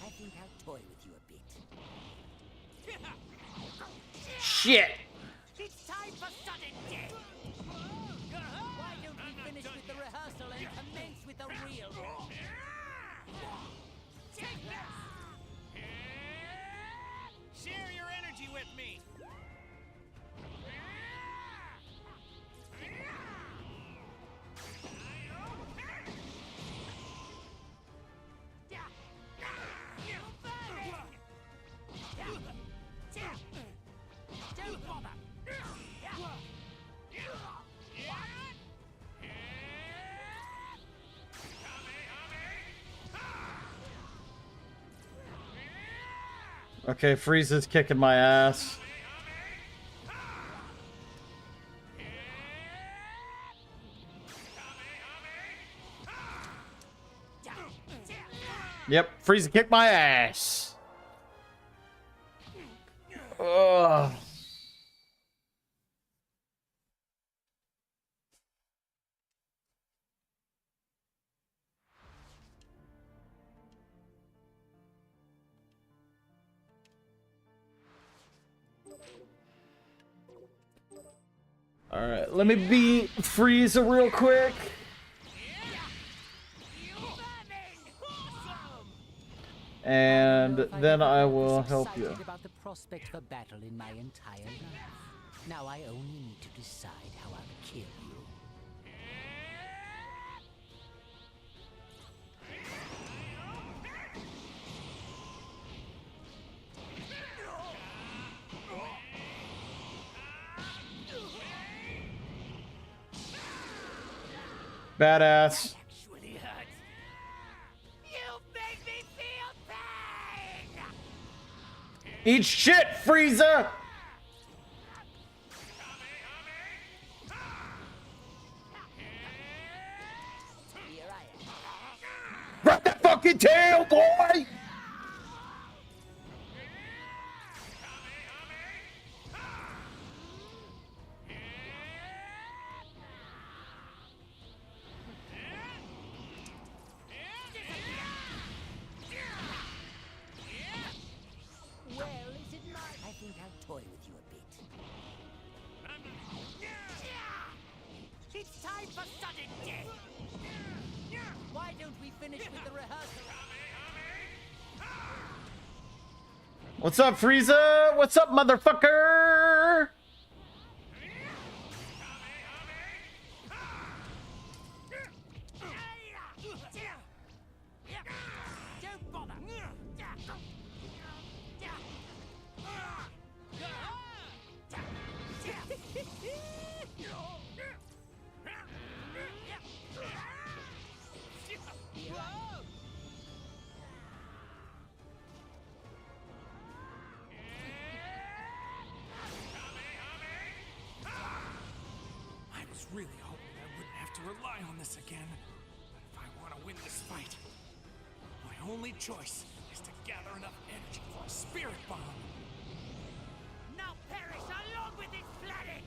I think I'll toy with you a bit.
Shit.
It's time for sudden death! Why don't we finish with the rehearsal and commence with the real?
Share your energy with me!
Don't bother!
Okay, Frieza's kicking my ass. Yep, Frieza kicked my ass. Ugh. All right, let me beat Frieza real quick. And then I will help you.
About the prospect for battle in my entire life. Now I only need to decide how I'll kill you.
Badass.
Actually hurts. You make me feel pain!
Eat shit, Frieza! Grab that fucking tail, boy!
Well, is it not? I think I'll toy with you a bit.
It's time for sudden death!
Why don't we finish with the rehearsal?
What's up, Frieza? What's up, motherfucker?
Don't bother!
I was really hoping I wouldn't have to rely on this again. But if I want to win this fight, my only choice is to gather enough energy for a spirit bomb.
Now perish along with this planet!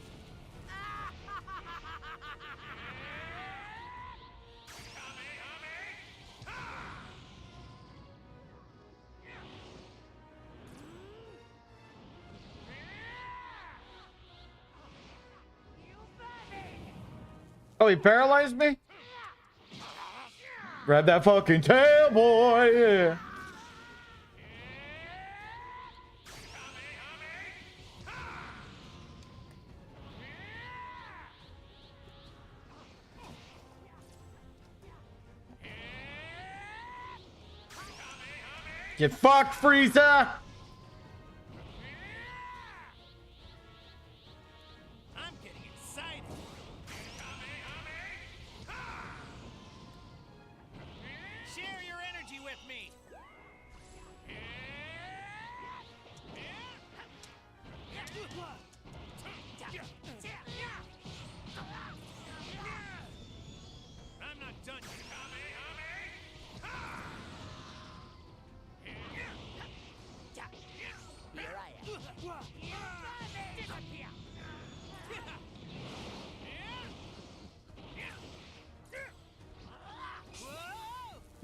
Oh, he paralyzed me? Grab that fucking tail, boy! Yeah. Get fucked, Frieza!
I'm getting excited. Share your energy with me. I'm not done yet.
Here I am.
Disappear!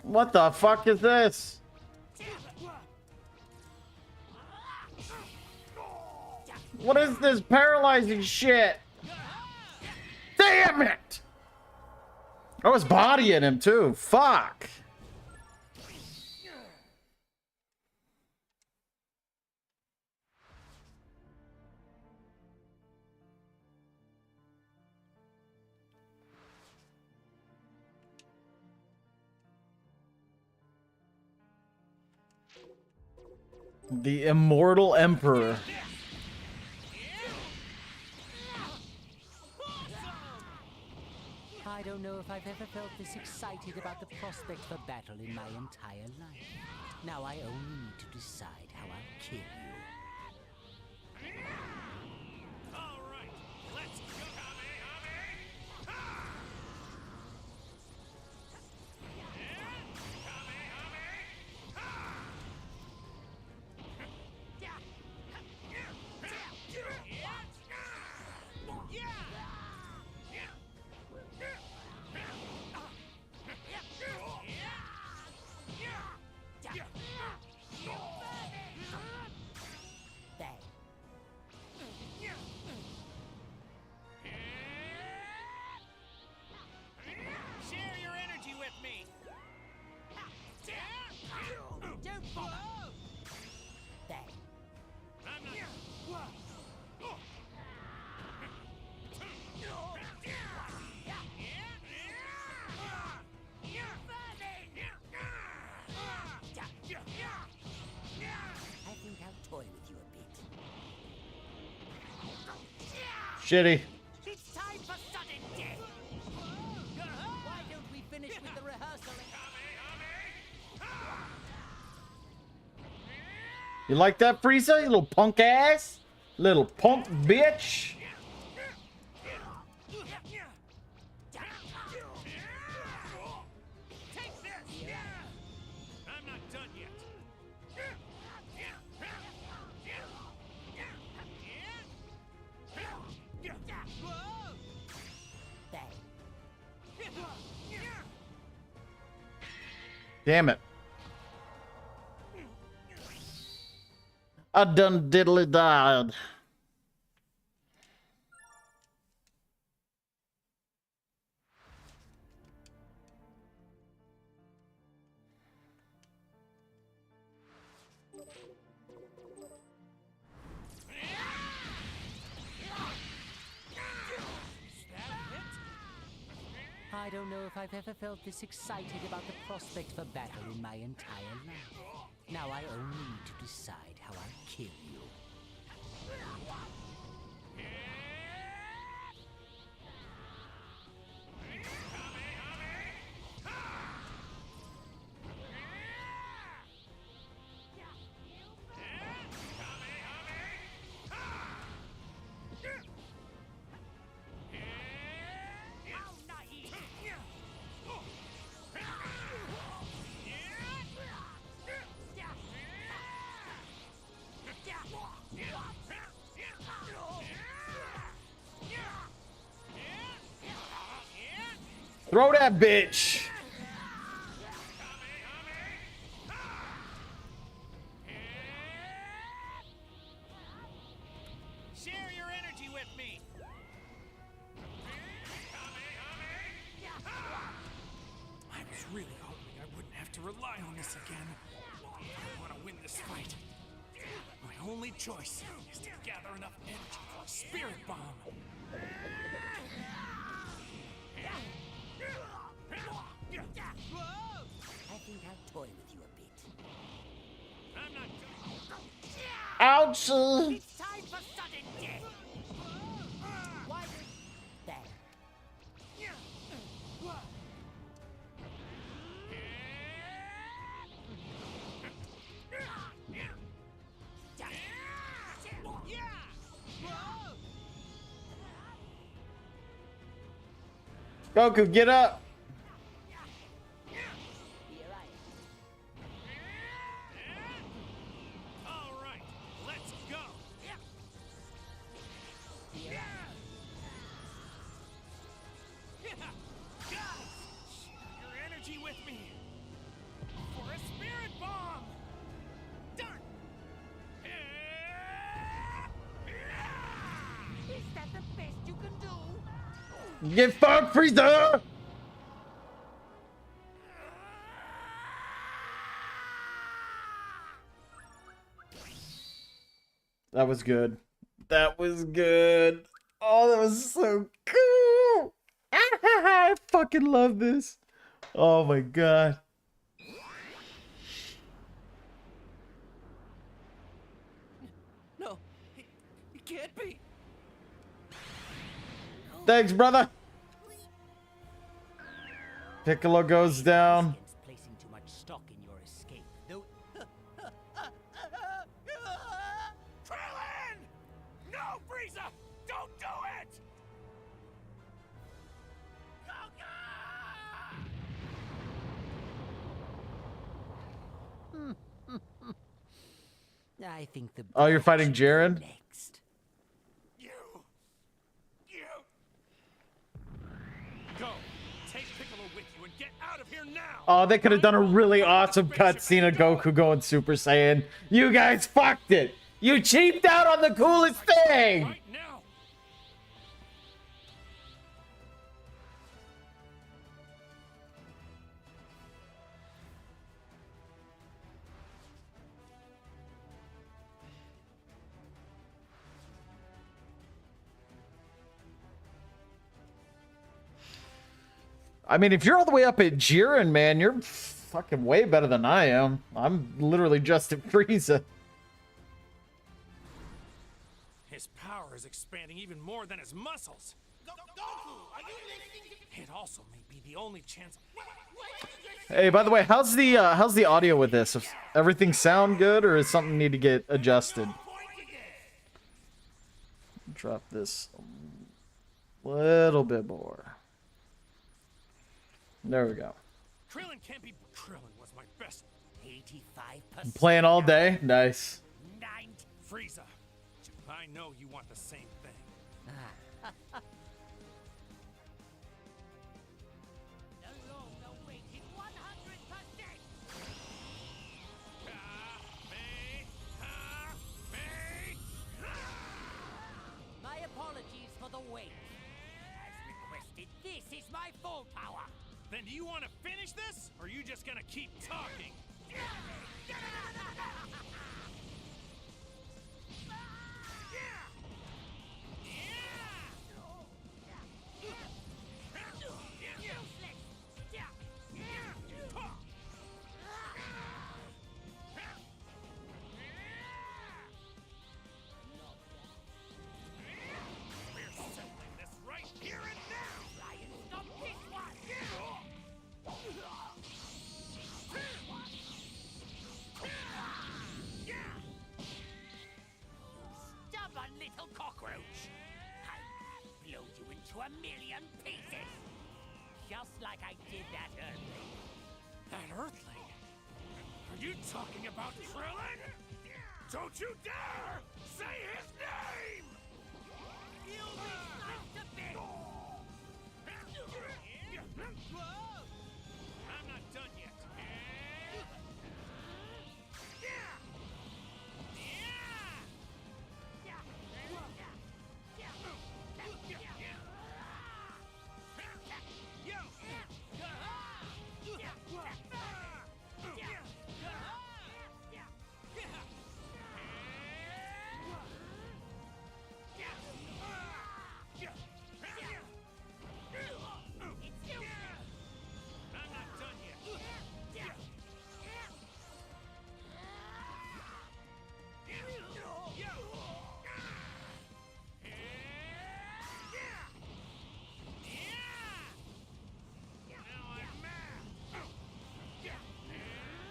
What the fuck is this? What is this paralyzing shit? Damn it! I was bodying him too. Fuck. The Immortal Emperor.
I don't know if I've ever felt this excited about the prospect for battle in my entire life. Now I only need to decide how I'll kill you.
All right, let's go.
Bang.
Share your energy with me.
Don't bother. Bang.
I'm not.
I think I'll toy with you a bit.
Shitty.
It's time for sudden death!
Why don't we finish with the rehearsal?
You like that, Frieza? You little punk ass? Little punk bitch.
Take this! I'm not done yet.
Damn it. I done diddly died.
I don't know if I've ever felt this excited about the prospect for battle in my entire life. Now I only need to decide how I'll kill you.
Throw that bitch.
Share your energy with me. I was really hoping I wouldn't have to rely on this again. I want to win this fight. My only choice is to gather enough energy for a spirit bomb.
I think I'll toy with you a bit.
I'm not
Ouchie.
It's time for sudden death.
Why there?
Goku, get up.
All right, let's go. Guys, share your energy with me for a spirit bomb. Done.
Is that the best you can do?
Get fucked, Frieza. That was good. That was good. Oh, that was so cool. I fucking love this. Oh my god.
No, it can't be.
Thanks, brother. Piccolo goes down.
Against placing too much stock in your escape, though.
Krillin! No, Frieza! Don't do it!
I think the.
Oh, you're fighting Jiren?
Next.
You! Go! Take Piccolo with you and get out of here now!
Oh, they could have done a really awesome cutscene of Goku going Super Saiyan. You guys fucked it. You cheaped out on the coolest thing.
Right now!
I mean, if you're all the way up at Jiren, man, you're fucking way better than I am. I'm literally just at Frieza.
His power is expanding even more than his muscles.
Goku, are you listening to
It also may be the only chance.
Wait!
Hey, by the way, how's the audio with this? If everything sound good, or is something need to get adjusted? Drop this a little bit more. There we go.
Krillin can't be. Krillin was my best.
85%.
Playing all day? Nice.
Frieza, I know you want the same thing.
My apologies for the wait. As requested, this is my full power.
Then do you want to finish this, or are you just gonna keep talking? We're settling this right here and now.
Stop this one. Stubborn little cockroach. I blow you into a million pieces. Just like I did that earthling.
That Earthling? Are you talking about Krillin? Don't you dare say his name!
You'll be sliced to bits.
I'm not done yet. I'm not done yet.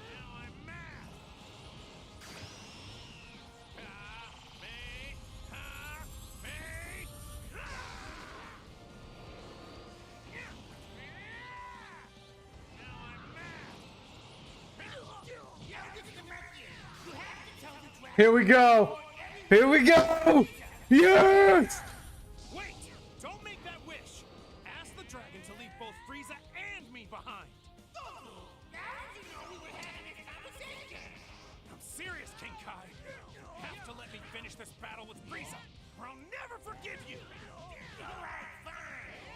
Now I'm mad. Now I'm mad.
Here we go. Here we go. Yes.
Wait! Don't make that wish! Ask the dragon to leave both Frieza and me behind! I'm serious, King Kai! You have to let me finish this battle with Frieza, or I'll never forgive you!
Alright, fine.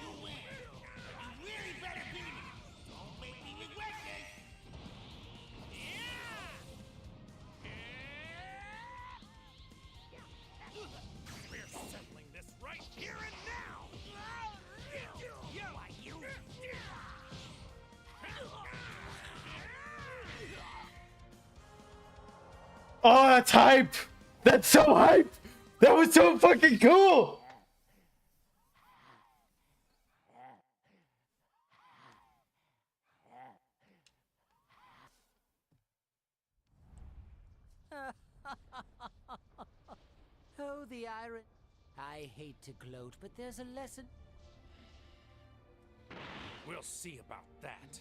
You win. You really better beat me. Don't make me regret this.
We're settling this right here and now!
Why, you...
Oh, that's hype. That's so hype. That was so fucking cool.
Oh, the iron. I hate to gloat, but there's a lesson.
We'll see about that.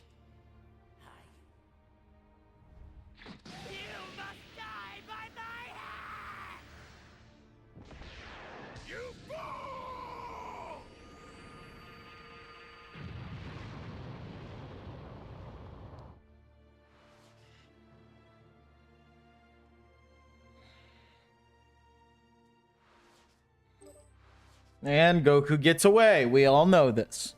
You must die by my hand!
You fool!
And Goku gets away. We all know this.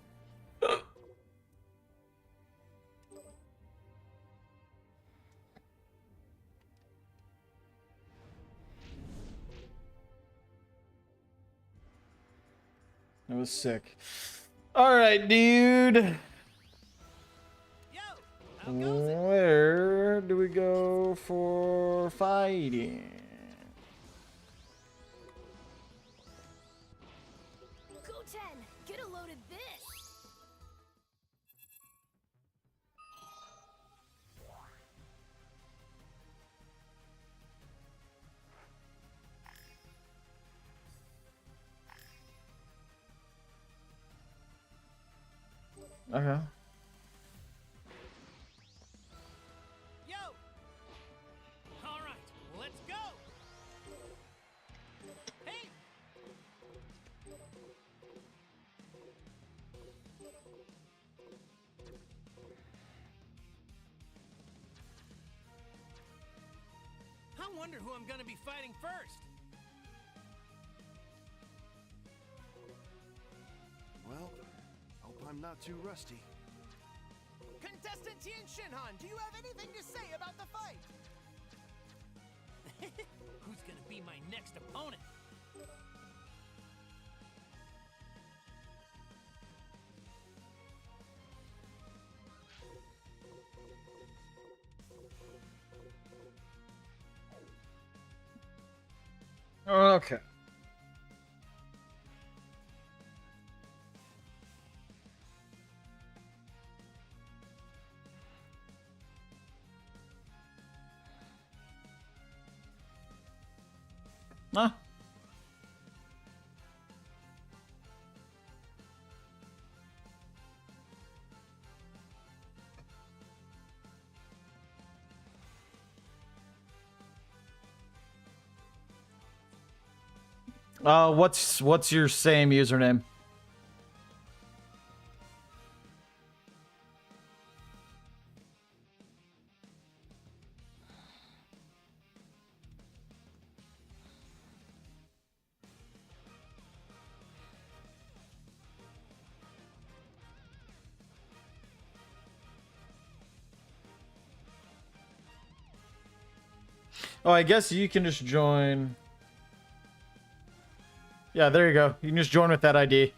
That was sick. All right, dude. Where do we go for fighting?
Go 10, get a load of this.
Okay.
Yo! Alright, let's go! Hey! I wonder who I'm gonna be fighting first!
Well, hope I'm not too rusty.
Contestant Tien Shinhan, do you have anything to say about the fight?
Who's gonna be my next opponent?
Okay. Huh? What's your same username? Oh, I guess you can just join. Yeah, there you go. You can just join with that ID.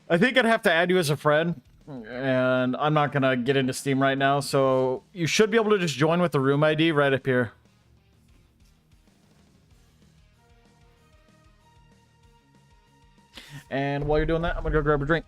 I think I'd have to add you as a friend, and I'm not gonna get into Steam right now, so you should be able to just join with the room ID right up here. And while you're doing that, I'm gonna go grab a drink.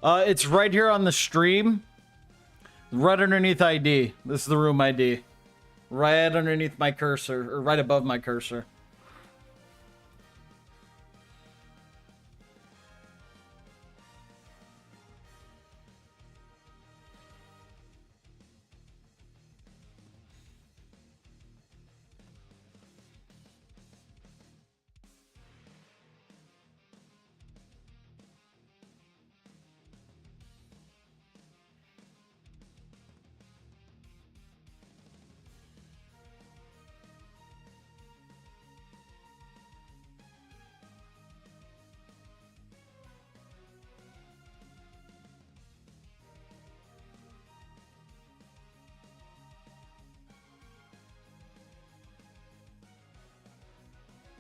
It's right here on the stream. Right underneath ID. This is the room ID. Right underneath my cursor, or right above my cursor.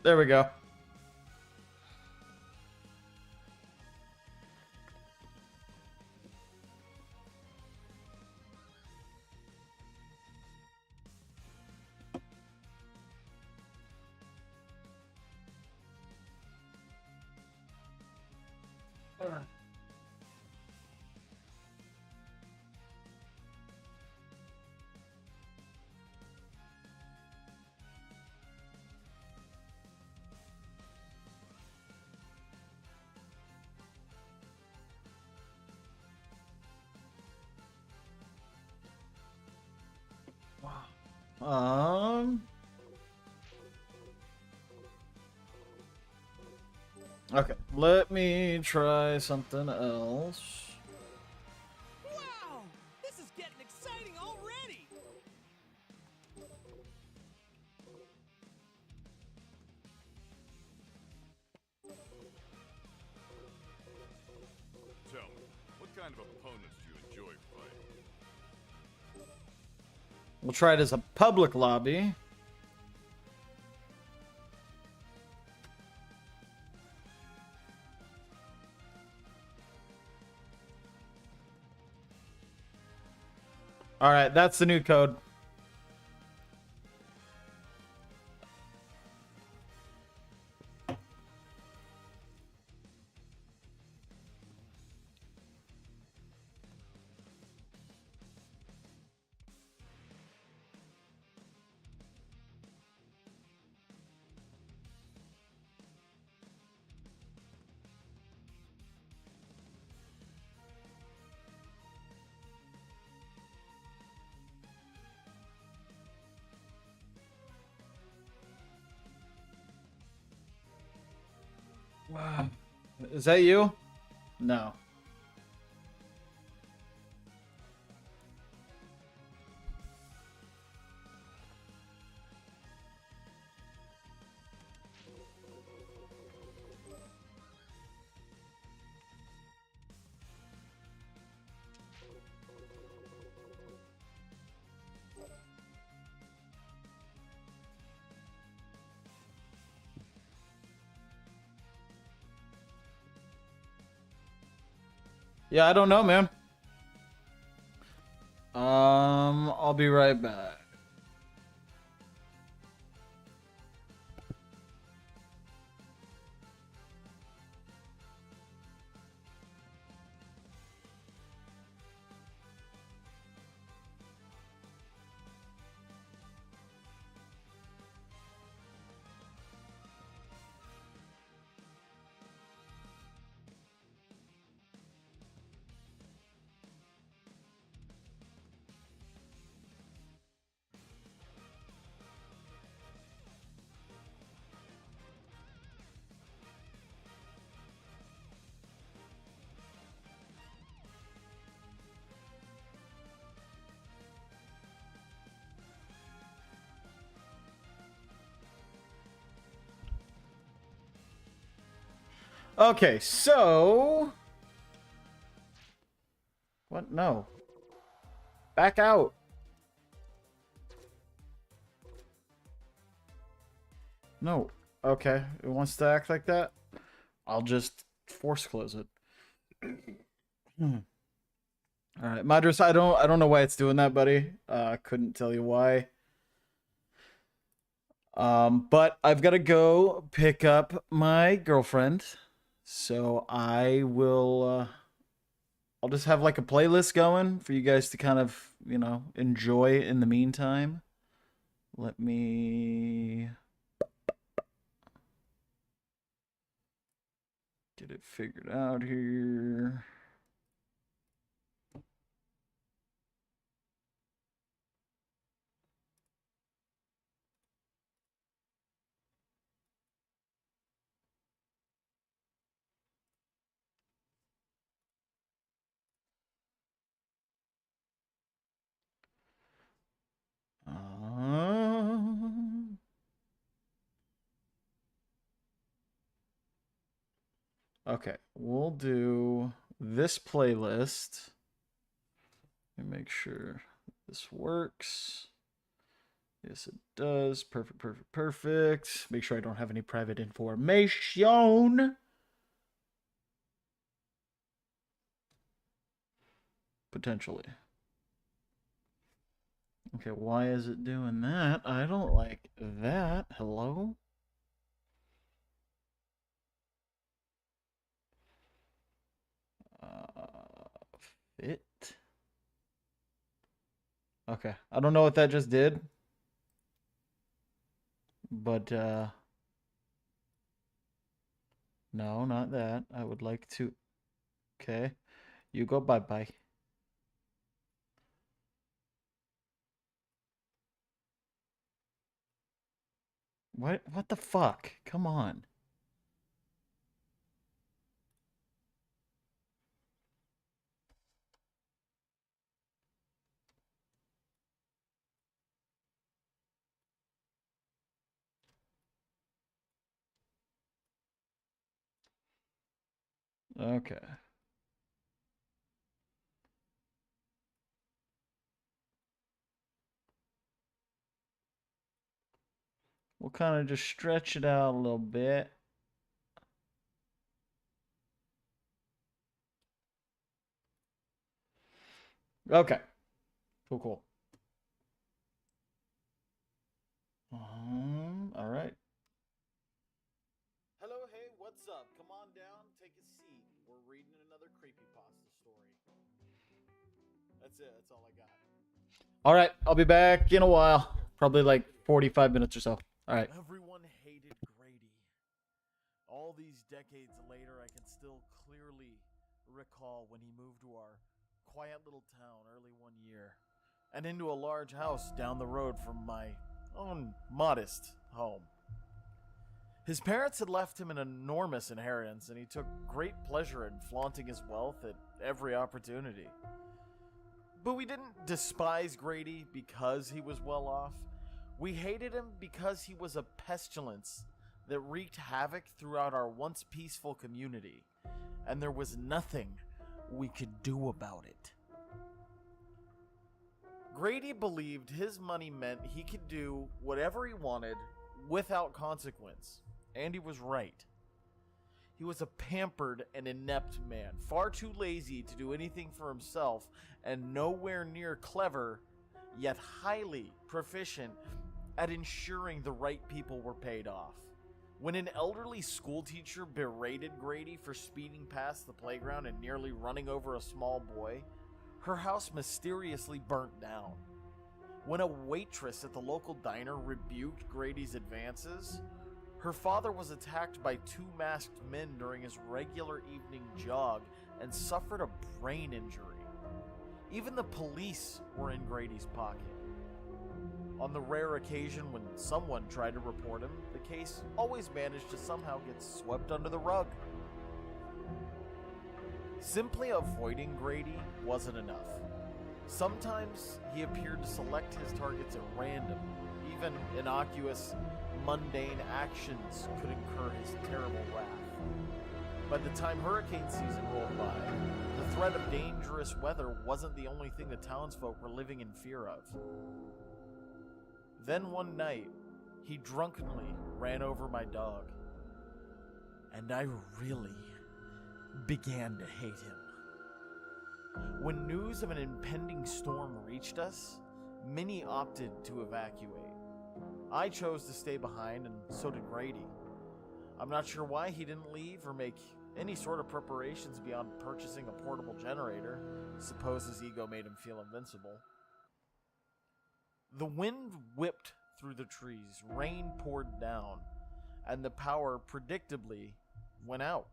There we go. Um. Okay, let me try something else.
Wow! This is getting exciting already!
Tell me, what kind of opponents do you enjoy fighting?
We'll try it as a public lobby. All right, that's the new code. Wow. Is that you? No. Yeah, I don't know, man. I'll be right back. Okay, so... What? No. Back out. No. Okay, it wants to act like that? I'll just force close it. All right, Madras, I don't know why it's doing that, buddy. Couldn't tell you why. But I've got to go pick up my girlfriend. So I will I'll just have like a playlist going for you guys to kind of, you know, enjoy in the meantime. Let me get it figured out here. Okay, we'll do this playlist. Let me make sure this works. Yes, it does. Perfect, perfect, perfect. Make sure I don't have any private information. Potentially. Okay, why is it doing that? I don't like that. Hello? Fit. Okay. I don't know what that just did. But, no, not that. I would like to... Okay. You go bye-bye. What the fuck? Come on. Okay. We'll kind of just stretch it out a little bit. Okay. Cool. All right.
Hello, hey, what's up? Come on down, take a seat. We're reading another creepypasta story. That's it, that's all I got.
All right, I'll be back in a while. Probably like 45 minutes or so. All right.
Everyone hated Grady. All these decades later, I can still clearly recall when he moved to our quiet little town early one year and into a large house down the road from my own modest home. His parents had left him an enormous inheritance, and he took great pleasure in flaunting his wealth at every opportunity. But we didn't despise Grady because he was well off. We hated him because he was a pestilence that wreaked havoc throughout our once peaceful community, and there was nothing we could do about it. Grady believed his money meant he could do whatever he wanted without consequence, and he was right. He was a pampered and inept man, far too lazy to do anything for himself, and nowhere near clever, yet highly proficient at ensuring the right people were paid off. When an elderly schoolteacher berated Grady for speeding past the playground and nearly running over a small boy, her house mysteriously burnt down. When a waitress at the local diner rebuked Grady's advances, her father was attacked by two masked men during his regular evening jog and suffered a brain injury. Even the police were in Grady's pocket. On the rare occasion when someone tried to report him, the case always managed to somehow get swept under the rug. Simply avoiding Grady wasn't enough. Sometimes he appeared to select his targets at random. Even innocuous, mundane actions could incur his terrible wrath. By the time hurricane season rolled by, the threat of dangerous weather wasn't the only thing the townsfolk were living in fear of. Then one night, he drunkenly ran over my dog, and I really began to hate him. When news of an impending storm reached us, many opted to evacuate. I chose to stay behind, and so did Grady. I'm not sure why he didn't leave or make any sort of preparations beyond purchasing a portable generator. Suppose his ego made him feel invincible. The wind whipped through the trees, rain poured down, and the power predictably went out.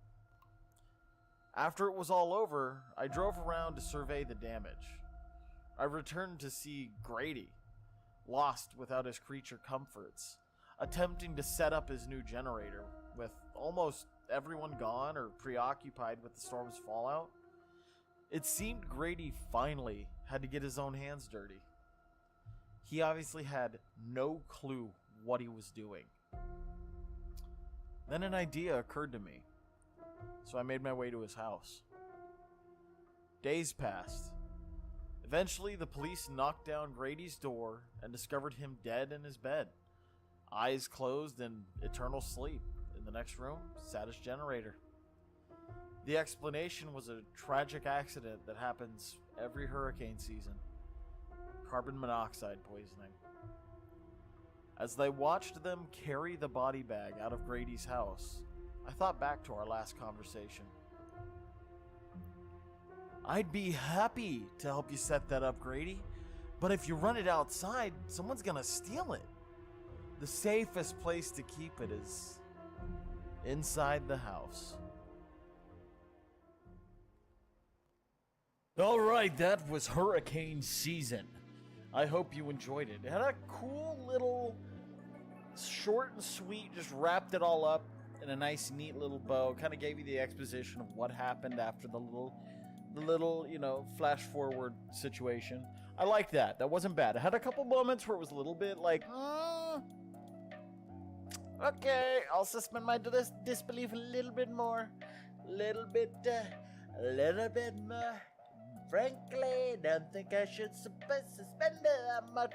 After it was all over, I drove around to survey the damage. I returned to see Grady, lost without his creature comforts, attempting to set up his new generator, with almost everyone gone or preoccupied with the storm's fallout. It seemed Grady finally had to get his own hands dirty. He obviously had no clue what he was doing. Then an idea occurred to me, so I made my way to his house. Days passed. Eventually, the police knocked down Grady's door and discovered him dead in his bed, eyes closed in eternal sleep. In the next room sat his generator. The explanation was a tragic accident that happens every hurricane season. Carbon monoxide poisoning. As they watched them carry the body bag out of Grady's house, I thought back to our last conversation. I'd be happy to help you set that up, Grady. But if you run it outside, someone's gonna steal it. The safest place to keep it is inside the house. All right, that was hurricane season. I hope you enjoyed it. It had a cool little short and sweet, just wrapped it all up in a nice, neat little bow. Kind of gave you the exposition of what happened after the little, you know, flash forward situation. I like that. That wasn't bad. It had a couple moments where it was a little bit like, okay, I'll suspend my disbelief a little bit more. Little bit more. Frankly, don't think I should suspend it that much.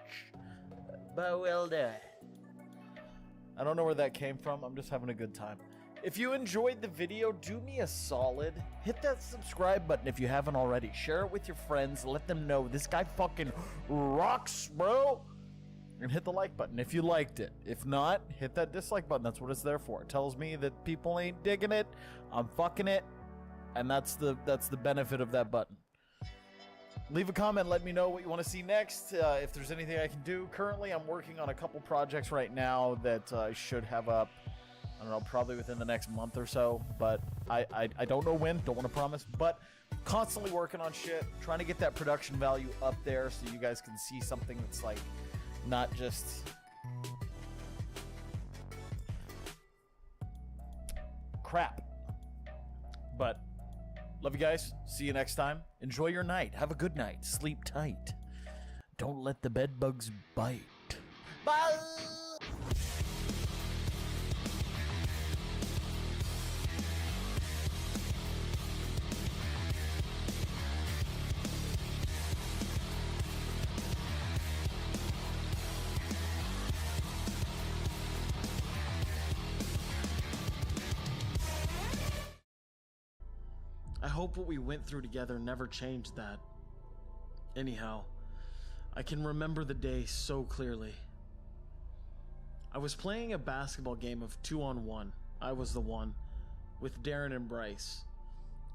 But we'll do it. I don't know where that came from. I'm just having a good time. If you enjoyed the video, do me a solid. Hit that subscribe button if you haven't already. Share it with your friends. Let them know this guy fucking rocks, bro. And hit the like button if you liked it. If not, hit that dislike button. That's what it's there for. It tells me that people ain't digging it. I'm fucking it. And that's the benefit of that button. Leave a comment, let me know what you want to see next, if there's anything I can do. Currently, I'm working on a couple projects right now that I should have up, I don't know, probably within the next month or so, but I don't know when, don't want to promise, but constantly working on shit, trying to get that production value up there so you guys can see something that's like, not just crap. But love you guys. See you next time. Enjoy your night. Have a good night. Sleep tight. Don't let the bed bugs bite. Bye!
I hope what we went through together never changed that. Anyhow, I can remember the day so clearly. I was playing a basketball game of 2-on-1. I was the one, with Darren and Bryce.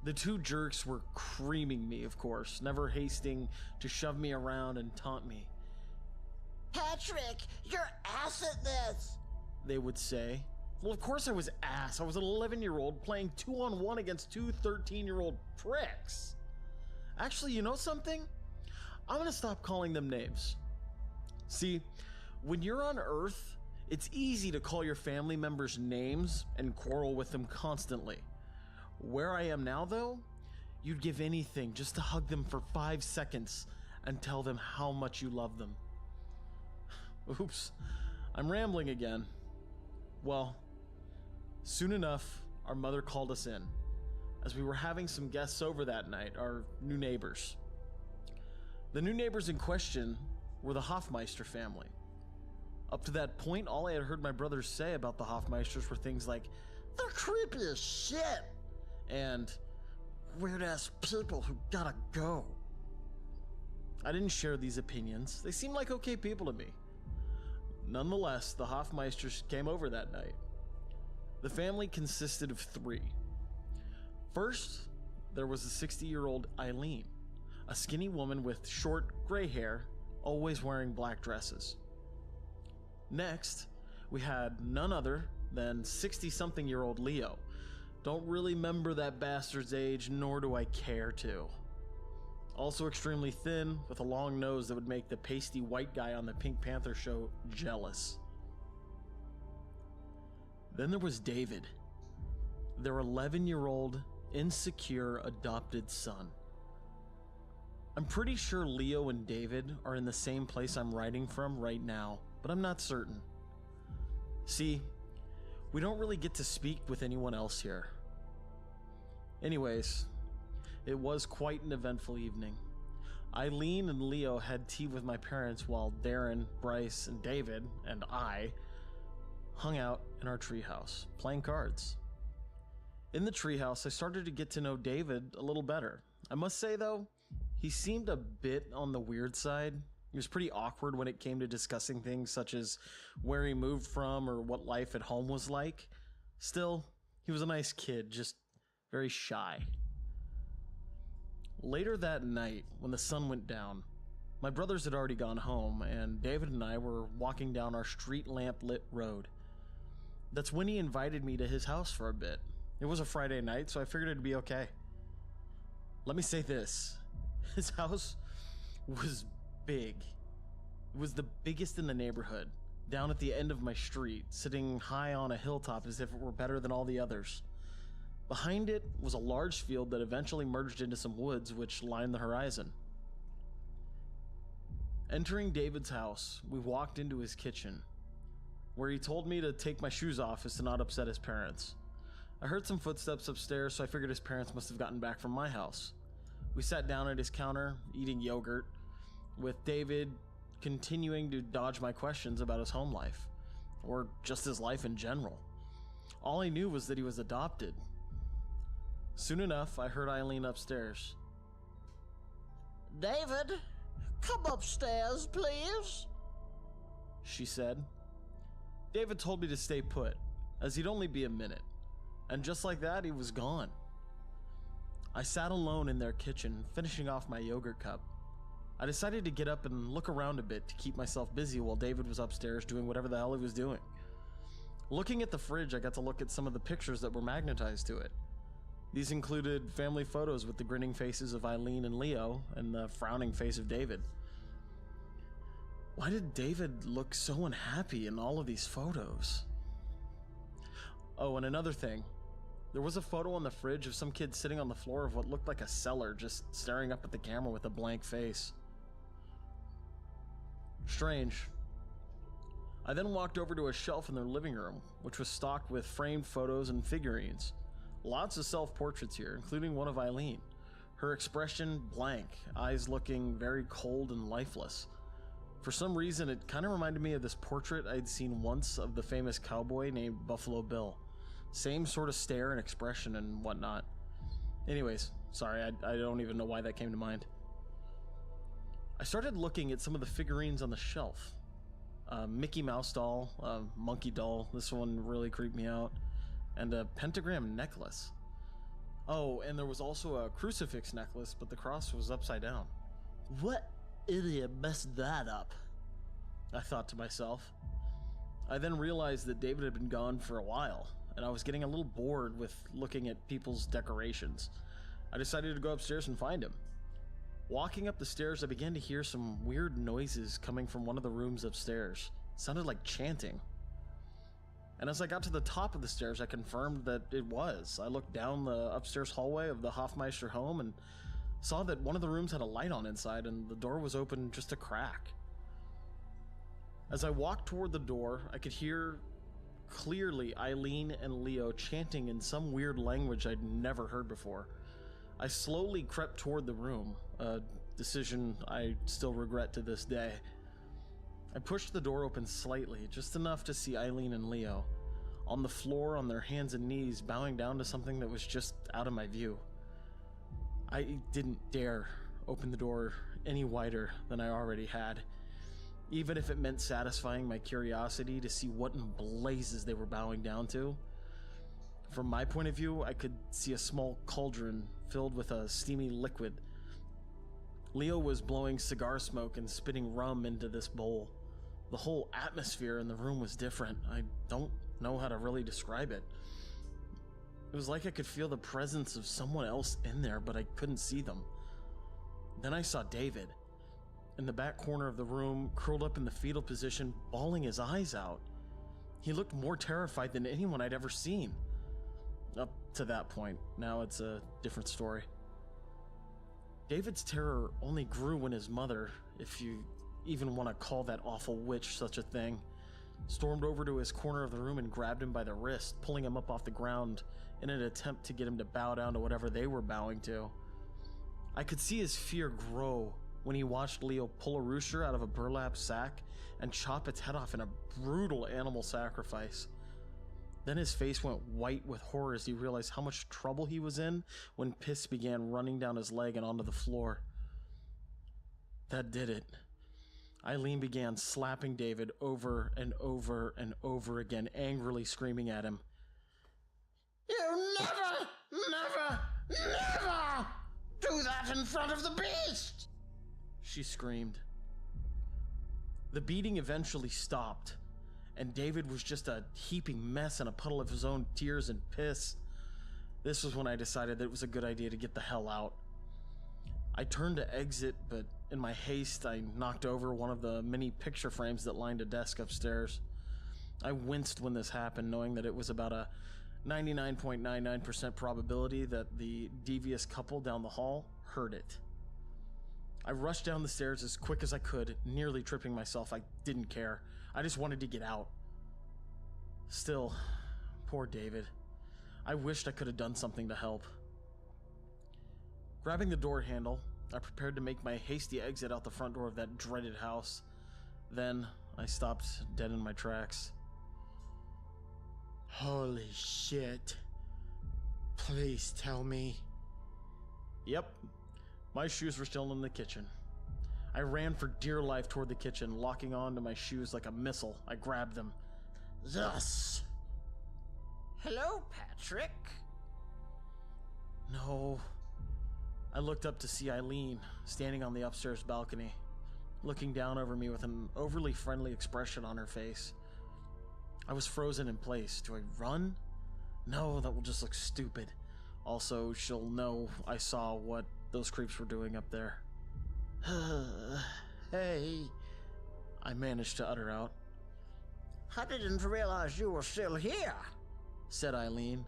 The two jerks were creaming me, of course, never hasting to shove me around and taunt me.
Patrick, you're ass at this!
They would say. Well, of course I was ass. I was an 11-year-old playing 2-on-1 against two 13-year-old pricks. Actually, you know something? I'm gonna stop calling them names. See, when you're on Earth, it's easy to call your family members names and quarrel with them constantly. Where I am now, though, you'd give anything just to hug them for 5 seconds and tell them how much you love them. Oops, I'm rambling again. Well, soon enough, our mother called us in, as we were having some guests over that night, our new neighbors. The new neighbors in question were the Hofmeister family. Up to that point, all I had heard my brothers say about the Hofmeisters were things like, "They're creepy as shit," and "weird-ass people who gotta go." I didn't share these opinions. They seemed like okay people to me. Nonetheless, the Hofmeisters came over that night. The family consisted of 3. First, there was a 60-year-old Eileen, a skinny woman with short gray hair, always wearing black dresses. Next, we had none other than 60-something-year-old Leo. Don't really remember that bastard's age, nor do I care to. Also extremely thin, with a long nose that would make the pasty white guy on the Pink Panther show jealous. Then there was David, their 11-year-old, insecure adopted son. I'm pretty sure Leo and David are in the same place I'm writing from right now, but I'm not certain. See, we don't really get to speak with anyone else here. Anyways, it was quite an eventful evening. Eileen and Leo had tea with my parents while Darren, Bryce, and David, and I, hung out in our treehouse, playing cards. In the treehouse, I started to get to know David a little better. I must say, though, he seemed a bit on the weird side. He was pretty awkward when it came to discussing things such as where he moved from or what life at home was like. Still, he was a nice kid, just very shy. Later that night, when the sun went down, my brothers had already gone home, and David and I were walking down our street lamp-lit road. That's when he invited me to his house for a bit. It was a Friday night, so I figured it'd be okay. Let me say this. His house was big. It was the biggest in the neighborhood, down at the end of my street, sitting high on a hilltop as if it were better than all the others. Behind it was a large field that eventually merged into some woods which lined the horizon. Entering David's house, we walked into his kitchen, where he told me to take my shoes off as to not upset his parents. I heard some footsteps upstairs, so I figured his parents must have gotten back from my house. We sat down at his counter, eating yogurt, with David continuing to dodge my questions about his home life, or just his life in general. All I knew was that he was adopted. Soon enough, I heard Eileen upstairs.
David, come upstairs, please,
she said. David told me to stay put, as he'd only be a minute, and just like that, he was gone. I sat alone in their kitchen, finishing off my yogurt cup. I decided to get up and look around a bit to keep myself busy while David was upstairs doing whatever the hell he was doing. Looking at the fridge, I got to look at some of the pictures that were magnetized to it. These included family photos with the grinning faces of Eileen and Leo and the frowning face of David. Why did David look so unhappy in all of these photos? Oh, and another thing. There was a photo on the fridge of some kid sitting on the floor of what looked like a cellar, just staring up at the camera with a blank face. Strange. I then walked over to a shelf in their living room, which was stocked with framed photos and figurines. Lots of self-portraits here, including one of Eileen. Her expression blank, eyes looking very cold and lifeless. For some reason, it kind of reminded me of this portrait I'd seen once of the famous cowboy named Buffalo Bill. Same sort of stare and expression and whatnot. Anyways, sorry, I don't even know why that came to mind. I started looking at some of the figurines on the shelf. A Mickey Mouse doll, a monkey doll, this one really creeped me out, and a pentagram necklace. Oh, and there was also a crucifix necklace, but the cross was upside down.
What idiot messed that up?
I thought to myself. I then realized that David had been gone for a while, and I was getting a little bored with looking at people's decorations. I decided to go upstairs and find him. Walking up the stairs, I began to hear some weird noises coming from one of the rooms upstairs. It sounded like chanting. And as I got to the top of the stairs, I confirmed that it was. I looked down the upstairs hallway of the Hofmeister home and saw that one of the rooms had a light on inside and the door was open just a crack. As I walked toward the door, I could hear clearly Eileen and Leo chanting in some weird language I'd never heard before. I slowly crept toward the room, a decision I still regret to this day. I pushed the door open slightly, just enough to see Eileen and Leo, on the floor on their hands and knees, bowing down to something that was just out of my view. I didn't dare open the door any wider than I already had, even if it meant satisfying my curiosity to see what in blazes they were bowing down to. From my point of view, I could see a small cauldron filled with a steamy liquid. Leo was blowing cigar smoke and spitting rum into this bowl. The whole atmosphere in the room was different. I don't know how to really describe it. It was like I could feel the presence of someone else in there, but I couldn't see them. Then I saw David, in the back corner of the room, curled up in the fetal position, bawling his eyes out. He looked more terrified than anyone I'd ever seen. Up to that point. Now it's a different story. David's terror only grew when his mother, if you even want to call that awful witch such a thing, stormed over to his corner of the room and grabbed him by the wrist, pulling him up off the ground in an attempt to get him to bow down to whatever they were bowing to. I could see his fear grow when he watched Leo pull a rooster out of a burlap sack and chop its head off in a brutal animal sacrifice. Then his face went white with horror as he realized how much trouble he was in when piss began running down his leg and onto the floor. That did it. Eileen began slapping David over and over and over again, angrily screaming at him.
You never do that that in front of the beast!
She screamed. The beating eventually stopped, and David was just a heaping mess in a puddle of his own tears and piss. This was when I decided that it was a good idea to get the hell out. I turned to exit, but in my haste, I knocked over one of the many picture frames that lined a desk upstairs. I winced when this happened, knowing that it was about a 99.99% probability that the devious couple down the hall heard it. I rushed down the stairs as quick as I could, nearly tripping myself. I didn't care. I just wanted to get out. Still, poor David. I wished I could have done something to help. Grabbing the door handle, I prepared to make my hasty exit out the front door of that dreaded house. Then, I stopped dead in my tracks.
Holy shit. Please tell me.
Yep. My shoes were still in the kitchen. I ran for dear life toward the kitchen, locking on to my shoes like a missile. I grabbed them.
Thus. Hello, Patrick.
No. I looked up to see Eileen standing on the upstairs balcony, looking down over me with an overly friendly expression on her face. I was frozen in place. Do I run? No, that will just look stupid. Also, she'll know I saw what those creeps were doing up there.
Hey,
I managed to utter out.
I didn't realize you were still here,
said Eileen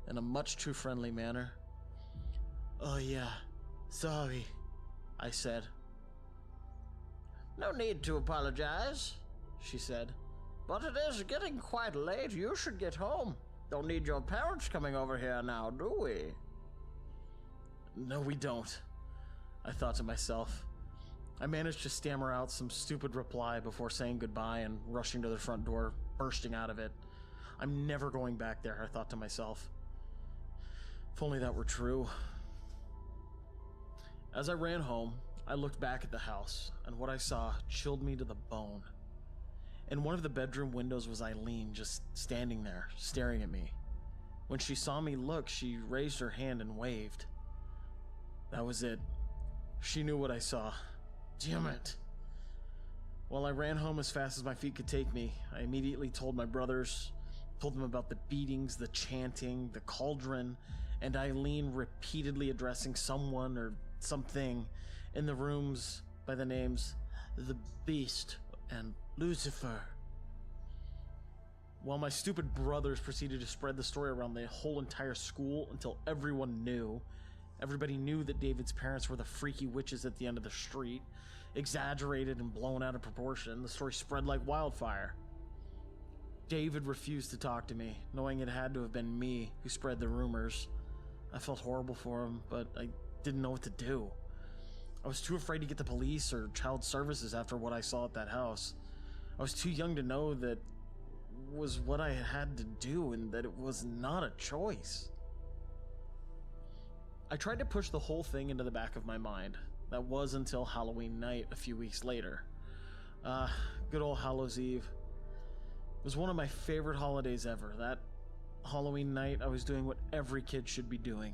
in a much too friendly manner.
Oh yeah, sorry,
I said.
No need to apologize, she said. But it is getting quite late. You should get home. Don't need your parents coming over here now, do we?
No, we don't, I thought to myself. I managed to stammer out some stupid reply before saying goodbye and rushing to the front door, bursting out of it. I'm never going back there, I thought to myself. If only that were true. As I ran home, I looked back at the house, and what I saw chilled me to the bone. In one of the bedroom windows was Eileen, just standing there, staring at me. When she saw me look, she raised her hand and waved. That was it. She knew what I saw. Damn it. While I ran home as fast as my feet could take me, I immediately told my brothers, told them about the beatings, the chanting, the cauldron, and Eileen repeatedly addressing someone or something in the rooms by the names the Beast and Lucifer. While my stupid brothers proceeded to spread the story around the whole entire school until everyone knew. Everybody knew that David's parents were the freaky witches at the end of the street. Exaggerated and blown out of proportion, the story spread like wildfire. David refused to talk to me, knowing it had to have been me who spread the rumors. I felt horrible for him, but I didn't know what to do. I was too afraid to get the police or child services after what I saw at that house. I was too young to know that was what I had to do and that it was not a choice. I tried to push the whole thing into the back of my mind. That was until Halloween night a few weeks later. Good old Hallows Eve. It was one of my favorite holidays ever. That Halloween night, I was doing what every kid should be doing.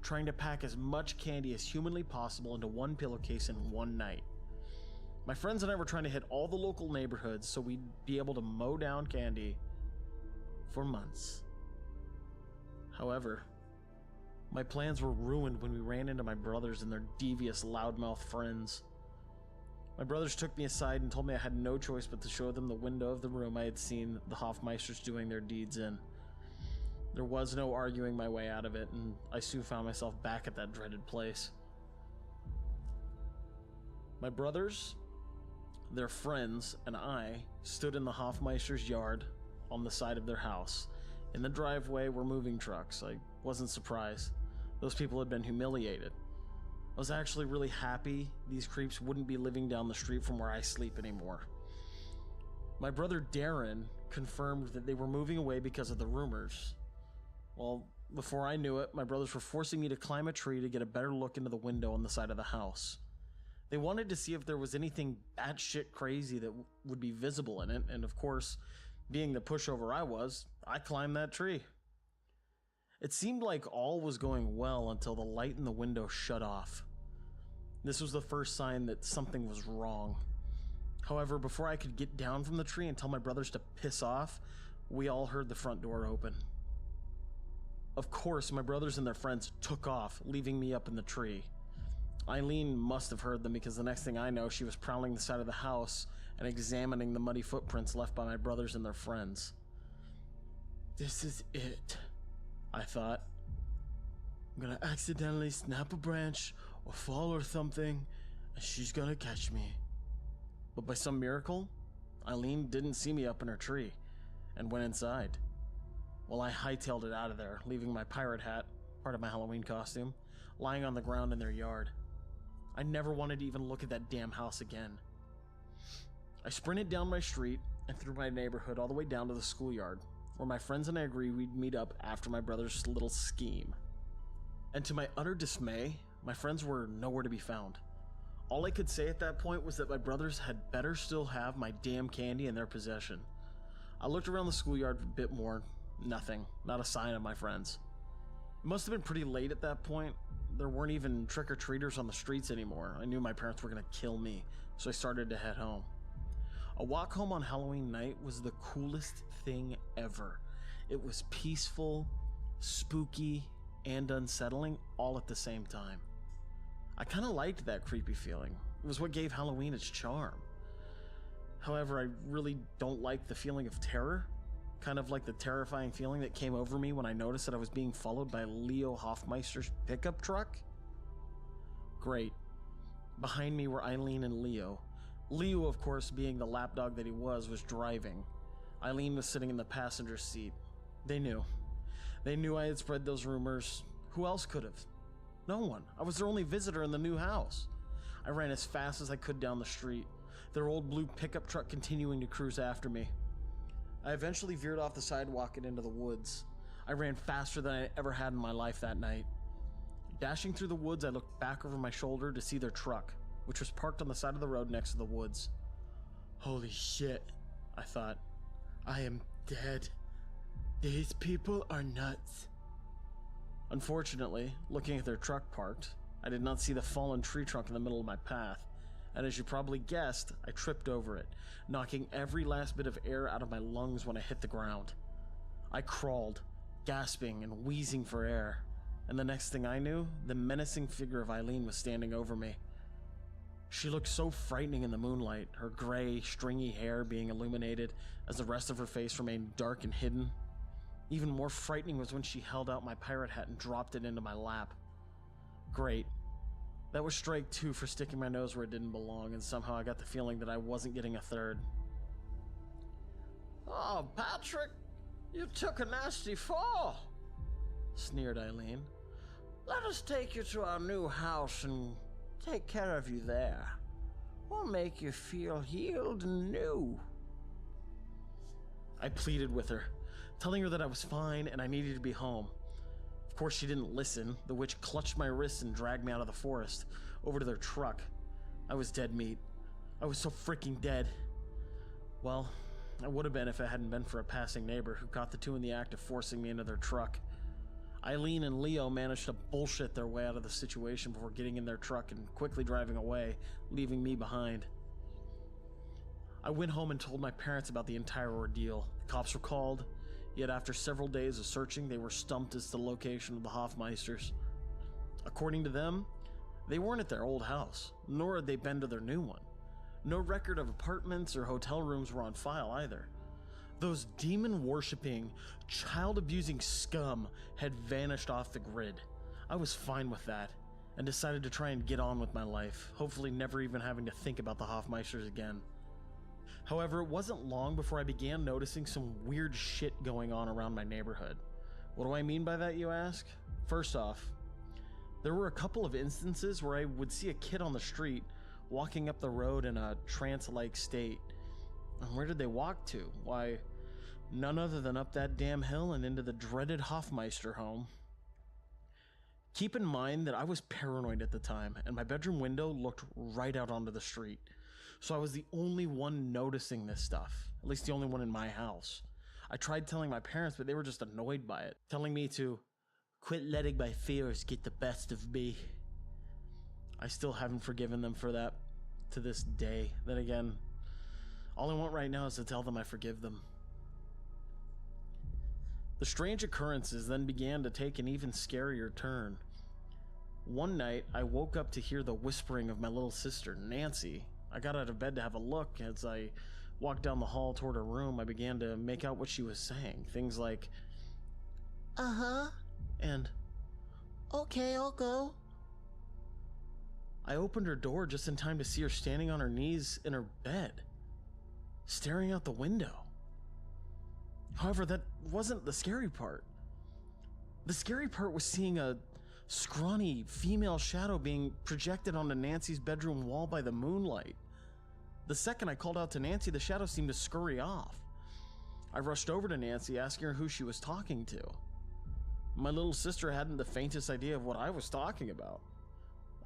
Trying to pack as much candy as humanly possible into one pillowcase in one night. My friends and I were trying to hit all the local neighborhoods so we'd be able to mow down candy for months. However, my plans were ruined when we ran into my brothers and their devious loudmouth friends. My brothers took me aside and told me I had no choice but to show them the window of the room I had seen the Hoffmeisters doing their deeds in. There was no arguing my way out of it, and I soon found myself back at that dreaded place. My brothers, their friends, and I stood in the Hoffmeister's yard on the side of their house. In the driveway were moving trucks. I wasn't surprised. Those people had been humiliated. I was actually really happy these creeps wouldn't be living down the street from where I sleep anymore. My brother Darren confirmed that they were moving away because of the rumors. Well, before I knew it, my brothers were forcing me to climb a tree to get a better look into the window on the side of the house. They wanted to see if there was anything batshit crazy that would be visible in it, and of course, being the pushover I was, I climbed that tree. It seemed like all was going well until the light in the window shut off.
This was the first sign that something was wrong. However, before I could get down from the tree and tell my brothers to piss off, we all heard the front door open. Of course, my brothers and their friends took off, leaving me up in the tree. Eileen must have heard them because the next thing I know, she was prowling the side of the house and examining the muddy footprints left by my brothers and their friends. This is it, I thought. I'm gonna accidentally snap a branch or fall or something, and she's gonna catch me. But by some miracle, Eileen didn't see me up in her tree and went inside. Well, I hightailed it out of there, leaving my pirate hat, part of my Halloween costume, lying on the ground in their yard. I never wanted to even look at that damn house again. I sprinted down my street and through my neighborhood all the way down to the schoolyard, where my friends and I agreed we'd meet up after my brother's little scheme. And to my utter dismay, my friends were nowhere to be found. All I could say at that point was that my brothers had better still have my damn candy in their possession. I looked around the schoolyard a bit more. Nothing. Not a sign of my friends. It must have been pretty late at that point. There weren't even trick-or-treaters on the streets anymore. I knew my parents were gonna kill me, so I started to head home. A walk home on Halloween night was the coolest thing ever. It was peaceful, spooky, and unsettling all at the same time. I kind of liked that creepy feeling. It was what gave Halloween its charm. However, I really don't like the feeling of terror. Kind of like the terrifying feeling that came over me when I noticed that I was being followed by Leo Hoffmeister's pickup truck. Great. Behind me were Eileen and Leo. Leo, of course, being the lapdog that he was driving. Eileen was sitting in the passenger seat. They knew. They knew I had spread those rumors. Who else could have? No one. I was their only visitor in the new house. I ran as fast as I could down the street, their old blue pickup truck continuing to cruise after me. I eventually veered off the sidewalk and into the woods. I ran faster than I ever had in my life that night. Dashing through the woods, I looked back over my shoulder to see their truck, which was parked on the side of the road next to the woods. Holy shit, I thought. I am dead. These people are nuts. Unfortunately, looking at their truck parked, I did not see the fallen tree trunk in the middle of my path, and as you probably guessed, I tripped over it, knocking every last bit of air out of my lungs when I hit the ground. I crawled, gasping and wheezing for air, and the next thing I knew, the menacing figure of Eileen was standing over me. She looked so frightening in the moonlight, her gray, stringy hair being illuminated as the rest of her face remained dark and hidden. Even more frightening was when she held out my pirate hat and dropped it into my lap. Great. That was strike 2 for sticking my nose where it didn't belong, and somehow I got the feeling that I wasn't getting a third. Oh, Patrick, you took a nasty fall, sneered Eileen. Let us take you to our new house and take care of you there. We'll make you feel healed and new. I pleaded with her, telling her that I was fine and I needed to be home. Of course, she didn't listen. The witch clutched my wrists and dragged me out of the forest, over to their truck. I was dead meat. I was so freaking dead. Well, I would have been if it hadn't been for a passing neighbor who caught the two in the act of forcing me into their truck. Eileen and Leo managed to bullshit their way out of the situation before getting in their truck and quickly driving away, leaving me behind. I went home and told my parents about the entire ordeal. The cops were called, yet after several days of searching, they were stumped as to the location of the Hoffmeisters. According to them, they weren't at their old house, nor had they been to their new one. No record of apartments or hotel rooms were on file either. Those demon-worshipping, child-abusing scum had vanished off the grid. I was fine with that, and decided to try and get on with my life, hopefully never even having to think about the Hoffmeisters again. However, it wasn't long before I began noticing some weird shit going on around my neighborhood. What do I mean by that, you ask? First off, there were a couple of instances where I would see a kid on the street walking up the road in a trance-like state. And where did they walk to? Why, none other than up that damn hill and into the dreaded Hoffmeister home. Keep in mind that I was paranoid at the time, and my bedroom window looked right out onto the street. So I was the only one noticing this stuff, at least the only one in my house. I tried telling my parents, but they were just annoyed by it, telling me to quit letting my fears get the best of me. I still haven't forgiven them for that to this day. Then again, all I want right now is to tell them I forgive them. The strange occurrences then began to take an even scarier turn. One night, I woke up to hear the whispering of my little sister, Nancy. I got out of bed to have a look. As I walked down the hall toward her room, I began to make out what she was saying. Things like, "Uh-huh," and "Okay, I'll go." I opened her door just in time to see her standing on her knees in her bed, staring out the window. However, that wasn't the scary part. The scary part was seeing a scrawny female shadow being projected onto Nancy's bedroom wall by the moonlight. The second I called out to Nancy, the shadow seemed to scurry off. I rushed over to Nancy, asking her who she was talking to. My little sister hadn't the faintest idea of what I was talking about.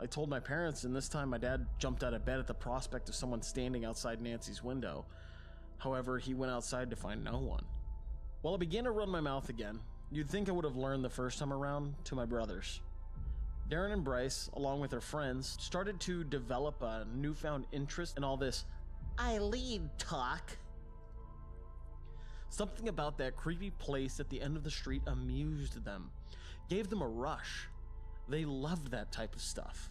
I told my parents, and this time my dad jumped out of bed at the prospect of someone standing outside Nancy's window. However, he went outside to find no one. Well, I began to run my mouth again. You'd think I would have learned the first time around to my brothers. Darren and Bryce, along with their friends, started to develop a newfound interest in all this Eileen talk. Something about that creepy place at the end of the street amused them, gave them a rush. They loved that type of stuff.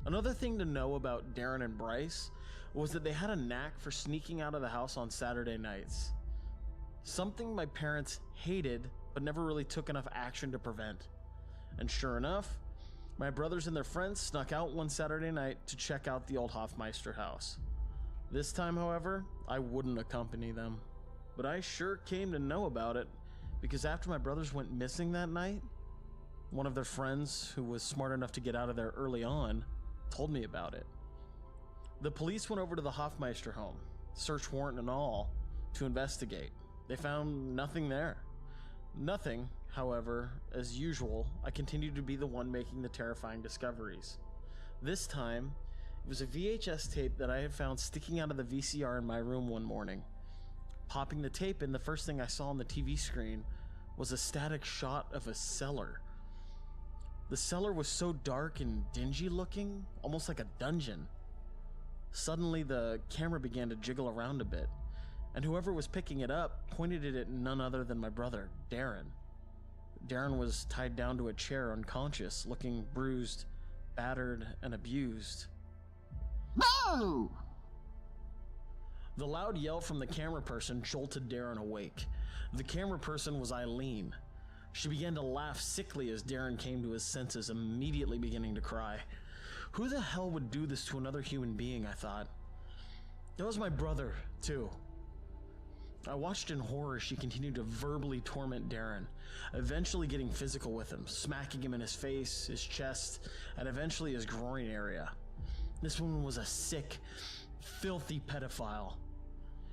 Another thing to know about Darren and Bryce was that they had a knack for sneaking out of the house on Saturday nights. Something my parents hated but never really took enough action to prevent. And sure enough, my brothers and their friends snuck out one Saturday night to check out the old Hofmeister house. This time, however, I wouldn't accompany them. But I sure came to know about it because after my brothers went missing that night, one of their friends, who was smart enough to get out of there early on, told me about it. The police went over to the Hofmeister home, search warrant and all, to investigate. They found nothing there. Nothing, however, as usual, I continued to be the one making the terrifying discoveries. This time, it was a VHS tape that I had found sticking out of the VCR in my room one morning. Popping the tape in, the first thing I saw on the TV screen was a static shot of a cellar. The cellar was so dark and dingy looking, almost like a dungeon. Suddenly, the camera began to jiggle around a bit, and whoever was picking it up pointed it at none other than my brother, Darren. Darren was tied down to a chair unconscious, looking bruised, battered, and abused.
No!
The loud yell from the camera person jolted Darren awake. The camera person was Eileen. She began to laugh sickly as Darren came to his senses, immediately beginning to cry. Who the hell would do this to another human being, I thought. That was my brother, too. I watched in horror as she continued to verbally torment Darren, eventually getting physical with him, smacking him in his face, his chest, and eventually his groin area. This woman was a sick, filthy pedophile.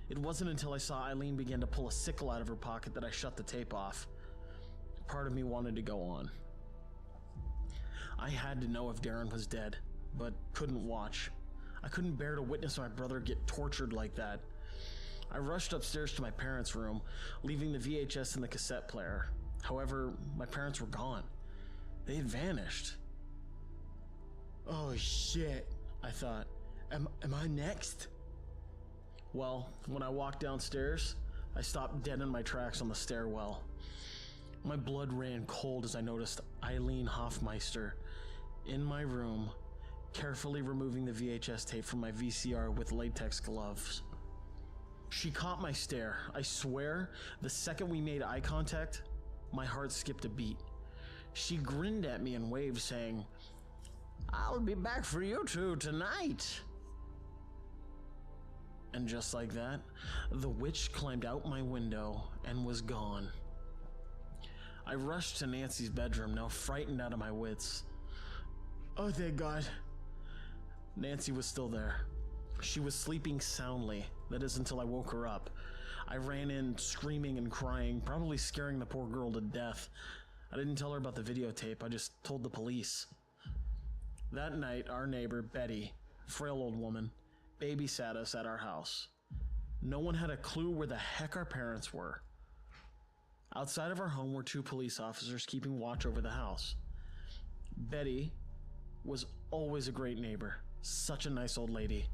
It wasn't until I saw Eileen begin to pull a sickle out of her pocket that I shut the tape off. Part of me wanted to go on. I had to know if Darren was dead, but couldn't watch. I couldn't bear to witness my brother get tortured like that. I rushed upstairs to my parents' room, leaving the VHS and the cassette player. However, my parents were gone. They had vanished. Oh shit, I thought. Am I next? Well, when I walked downstairs, I stopped dead in my tracks on the stairwell. My blood ran cold as I noticed Eileen Hofmeister in my room, carefully removing the VHS tape from my VCR with latex gloves. She caught my stare. I swear, the second we made eye contact, my heart skipped a beat. She grinned at me and waved, saying, "I'll be back for you two tonight." And just like that, the witch climbed out my window and was gone. I rushed to Nancy's bedroom, now frightened out of my wits. Oh, thank God. Nancy was still there. She was sleeping soundly, that is until I woke her up. I ran in screaming and crying, probably scaring the poor girl to death. I didn't tell her about the videotape, I just told the police. That night, our neighbor, Betty, frail old woman, babysat us at our house. No one had a clue where the heck our parents were. Outside of our home were 2 police officers keeping watch over the house. Betty was always a great neighbor. Such a nice old lady.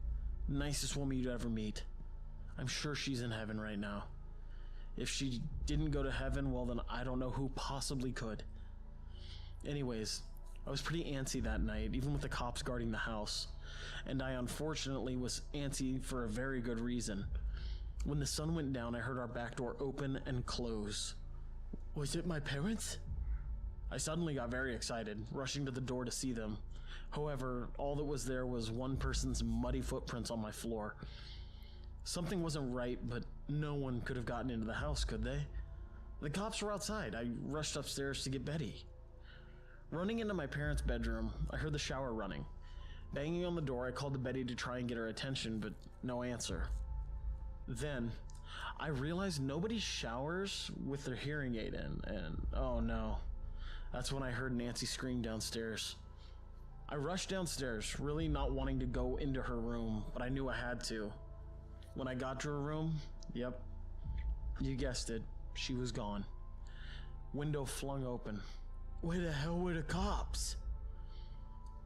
Nicest woman you'd ever meet. I'm sure she's in heaven right now. If she didn't go to heaven, well then I don't know who possibly could. Anyways, I was pretty antsy that night, even with the cops guarding the house. And I unfortunately was antsy for a very good reason. When the sun went down, I heard our back door open and close. Was it my parents? I suddenly got very excited, rushing to the door to see them. However, all that was there was one person's muddy footprints on my floor. Something wasn't right, but no one could have gotten into the house, could they? The cops were outside. I rushed upstairs to get Betty. Running into my parents' bedroom, I heard the shower running. Banging on the door, I called to Betty to try and get her attention, but no answer. Then, I realized nobody showers with their hearing aid in, and oh no. That's when I heard Nancy scream downstairs. I rushed downstairs, really not wanting to go into her room, but I knew I had to. When I got to her room, yep, you guessed it, she was gone. Window flung open. Where the hell were the cops?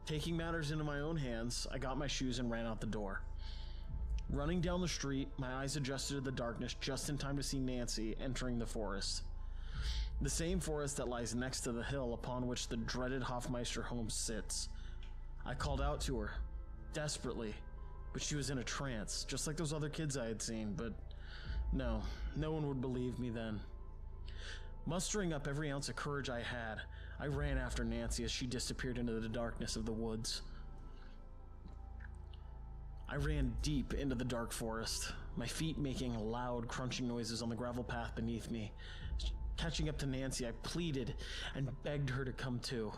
Taking matters into my own hands, I got my shoes and ran out the door. Running down the street, my eyes adjusted to the darkness just in time to see Nancy entering the forest. The same forest that lies next to the hill upon which the dreaded Hofmeister home sits. I called out to her, desperately, but she was in a trance, just like those other kids I had seen, but no one would believe me then. Mustering up every ounce of courage I had, I ran after Nancy as she disappeared into the darkness of the woods. I ran deep into the dark forest, my feet making loud crunching noises on the gravel path beneath me. Catching up to Nancy, I pleaded and begged her to come too.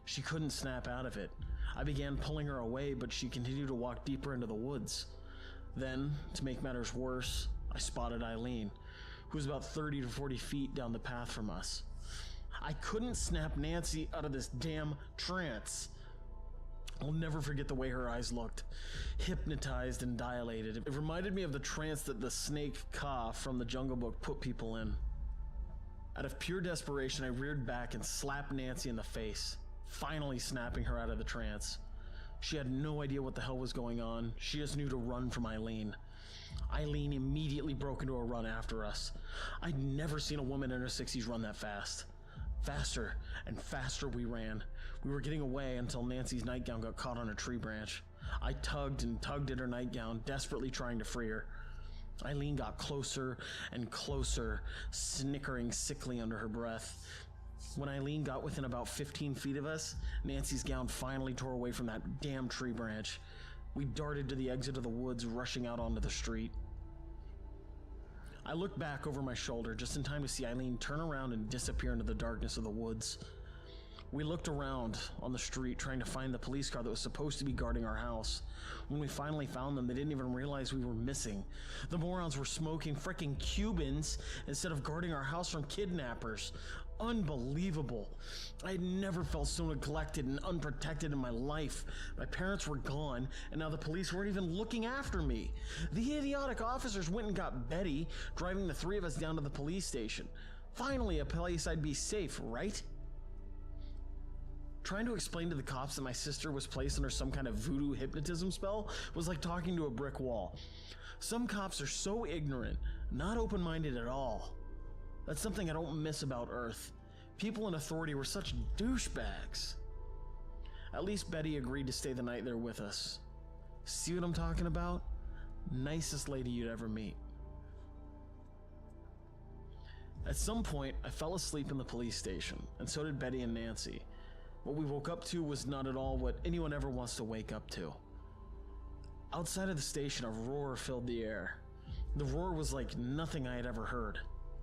She couldn't snap out of it. I began pulling her away, but she continued to walk deeper into the woods. Then, to make matters worse, I spotted Eileen, who was about 30 to 40 feet down the path from us. I couldn't snap Nancy out of this damn trance. I'll never forget the way her eyes looked, hypnotized and dilated. It reminded me of the trance that the snake Ka from the Jungle Book put people in. Out of pure desperation, I reared back and slapped Nancy in the face, finally snapping her out of the trance. She had no idea what the hell was going on. She just knew to run from Eileen. Eileen immediately broke into a run after us. I'd never seen a woman in her 60s run that fast. Faster and faster we ran. We were getting away until Nancy's nightgown got caught on a tree branch. I tugged and tugged at her nightgown, desperately trying to free her. Eileen got closer and closer, snickering sickly under her breath. When Eileen got within about 15 feet of us, Nancy's gown finally tore away from that damn tree branch. We darted to the exit of the woods, rushing out onto the street. I looked back over my shoulder just in time to see Eileen turn around and disappear into the darkness of the woods. We looked around on the street trying to find the police car that was supposed to be guarding our house. When we finally found them, they didn't even realize we were missing. The morons were smoking frickin' Cubans instead of guarding our house from kidnappers. Unbelievable. I had never felt so neglected and unprotected in my life. My parents were gone, and now the police weren't even looking after me. The idiotic officers went and got Betty, driving the three of us down to the police station. Finally, a place I'd be safe, right? Trying to explain to the cops that my sister was placed under some kind of voodoo hypnotism spell was like talking to a brick wall. Some cops are so ignorant, not open-minded at all. That's something I don't miss about Earth. People in authority were such douchebags. At least Betty agreed to stay the night there with us. See what I'm talking about? Nicest lady you'd ever meet. At some point, I fell asleep in the police station, and so did Betty and Nancy. What we woke up to was not at all what anyone ever wants to wake up to. Outside of the station, a roar filled the air. The roar was like nothing I had ever heard.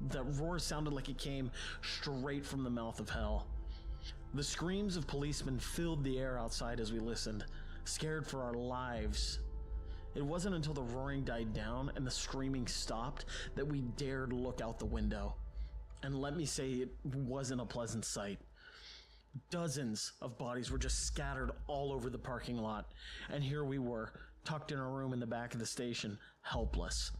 That roar sounded like it came straight from the mouth of hell. The screams of policemen filled the air outside as we listened, scared for our lives. It wasn't until the roaring died down and the screaming stopped that we dared look out the window. And let me say, it wasn't a pleasant sight. Dozens of bodies were just scattered all over the parking lot, and here we were, tucked in a room in the back of the station, helpless.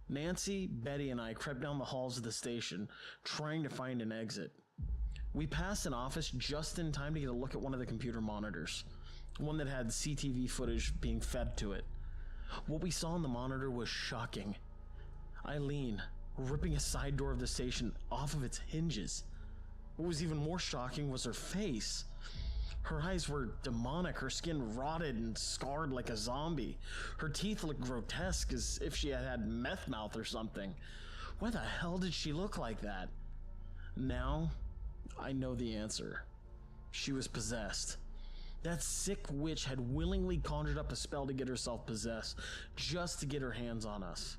Nancy, Betty, and I crept down the halls of the station, trying to find an exit. We passed an office just in time to get a look at one of the computer monitors. one that had CTV footage being fed to it. What we saw on the monitor was shocking. Eileen ripping a side door of the station off of its hinges. What was even more shocking was her face. Her eyes were demonic, her skin rotted and scarred like a zombie. Her teeth looked grotesque, as if she had had meth mouth or something. Why the hell did she look like that? Now, I know the answer. She was possessed. That sick witch had willingly conjured up a spell to get herself possessed, just to get her hands on us.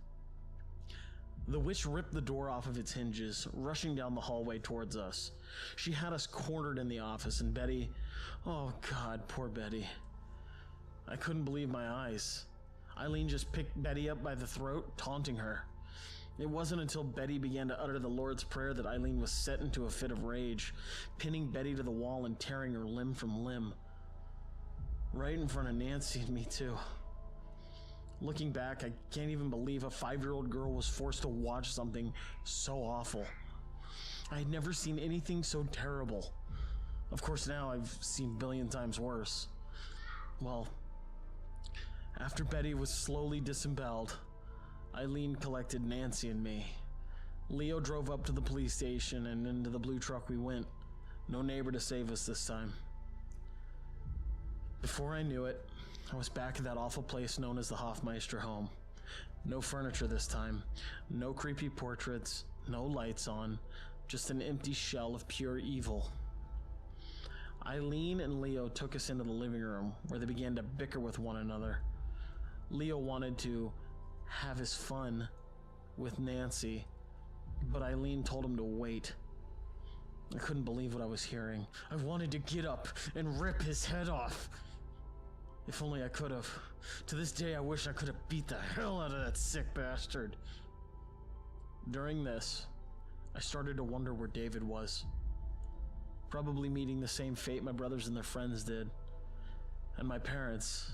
The witch ripped the door off of its hinges, rushing down the hallway towards us. She had us cornered in the office, and Betty... Oh God, poor Betty. I couldn't believe my eyes. Eileen just picked Betty up by the throat, taunting her. It wasn't until Betty began to utter the Lord's Prayer that Eileen was set into a fit of rage, pinning Betty to the wall and tearing her limb from limb. Right in front of Nancy and me, too. Looking back, I can't even believe a 5-year-old girl was forced to watch something so awful. I had never seen anything so terrible. Of course, now I've seen a billion times worse. Well, after Betty was slowly disemboweled, Eileen collected Nancy and me. Leo drove up to the police station, and into the blue truck we went. No neighbor to save us this time. Before I knew it, I was back at that awful place known as the Hofmeister home. No furniture this time, no creepy portraits, no lights on, just an empty shell of pure evil. Eileen and Leo took us into the living room, where they began to bicker with one another. Leo wanted to have his fun with Nancy, but Eileen told him to wait. I couldn't believe what I was hearing. I wanted to get up and rip his head off. If only I could have. To this day, I wish I could have beat the hell out of that sick bastard. During this, I started to wonder where David was. Probably meeting the same fate my brothers and their friends did. And my parents.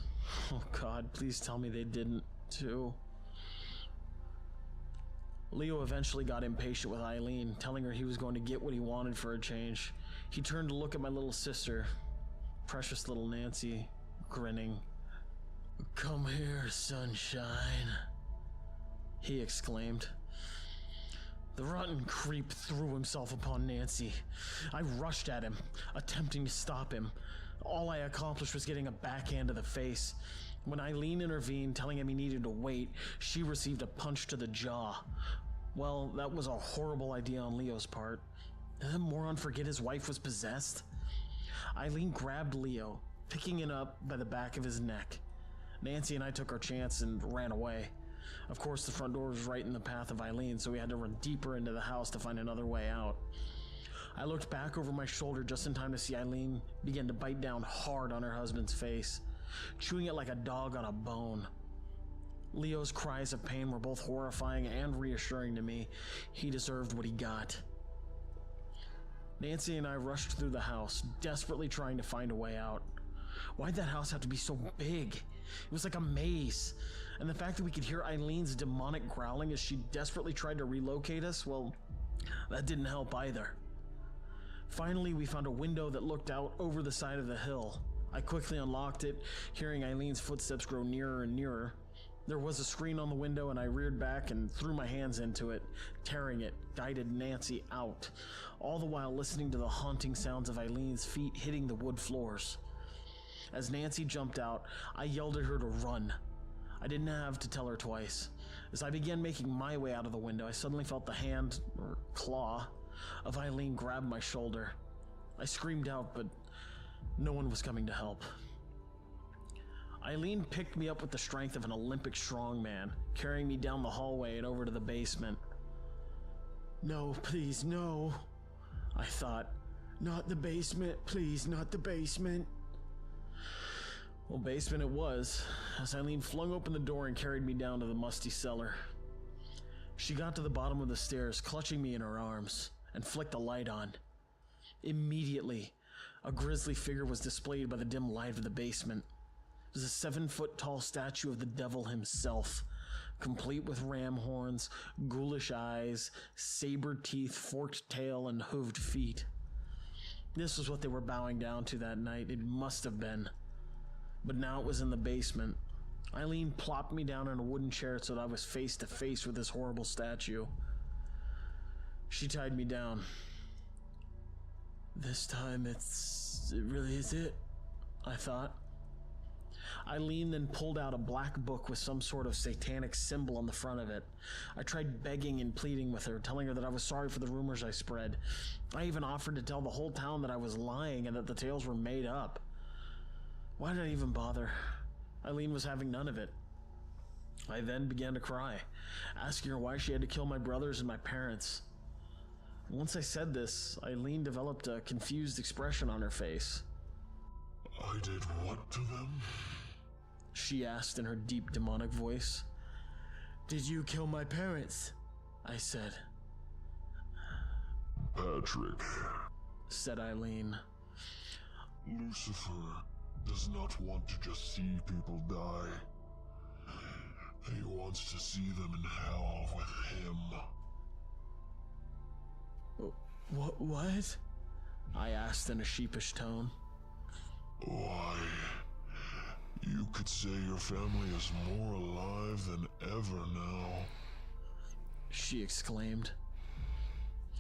Oh God, please tell me they didn't, too. Leo eventually got impatient with Eileen, telling her he was going to get what he wanted for a change. He turned to look at my little sister, precious little Nancy, grinning. "Come here, sunshine," he exclaimed. The rotten creep threw himself upon Nancy. I rushed at him, attempting to stop him. All I accomplished was getting a backhand to the face. When Eileen intervened, telling him he needed to wait, she received a punch to the jaw. Well, that was a horrible idea on Leo's part. Did that moron forget his wife was possessed? Eileen grabbed Leo, picking him up by the back of his neck. Nancy and I took our chance and ran away. Of course, the front door was right in the path of Eileen, so we had to run deeper into the house to find another way out. I looked back over my shoulder just in time to see Eileen begin to bite down hard on her husband's face, chewing it like a dog on a bone. Leo's cries of pain were both horrifying and reassuring to me. He deserved what he got. Nancy and I rushed through the house, desperately trying to find a way out. Why'd that house have to be so big? It was like a maze. And the fact that we could hear Eileen's demonic growling as she desperately tried to relocate us, well, that didn't help either. Finally, we found a window that looked out over the side of the hill. I quickly unlocked it, hearing Eileen's footsteps grow nearer and nearer. There was a screen on the window, and I reared back and threw my hands into it, tearing it, guided Nancy out, all the while listening to the haunting sounds of Eileen's feet hitting the wood floors. As Nancy jumped out, I yelled at her to run. I didn't have to tell her twice. As I began making my way out of the window, I suddenly felt the hand, or claw, of Eileen grab my shoulder. I screamed out, but no one was coming to help. Eileen picked me up with the strength of an Olympic strongman, carrying me down the hallway and over to the basement. "No, please, no," I thought. "Not the basement, please, not the basement." Well, basement it was, as Eileen flung open the door and carried me down to the musty cellar. She got to the bottom of the stairs, clutching me in her arms, and flicked a light on. Immediately, a grisly figure was displayed by the dim light of the basement. It was a 7-foot-tall statue of the devil himself, complete with ram horns, ghoulish eyes, saber teeth, forked tail, and hooved feet. This was what they were bowing down to that night. It must have been. but now it was in the basement. Eileen plopped me down in a wooden chair so that I was face to face with this horrible statue. She tied me down. This time it really is it, I thought. Eileen then pulled out a black book with some sort of satanic symbol on the front of it. I tried begging and pleading with her, telling her that I was sorry for the rumors I spread. I even offered to tell the whole town that I was lying and that the tales were made up. Why did I even bother? Eileen was having none of it. I then began to cry, asking her why she had to kill my brothers and my parents. Once I said this, Eileen developed a confused expression on her face.
I did what to them?
She asked in her deep demonic voice. Did you kill my parents? I said.
Patrick,
said Eileen.
Lucifer does not want to just see people die. He wants to see them in hell with him.
What? I asked in a sheepish tone.
Why, you could say your family is more alive than ever now,
she exclaimed.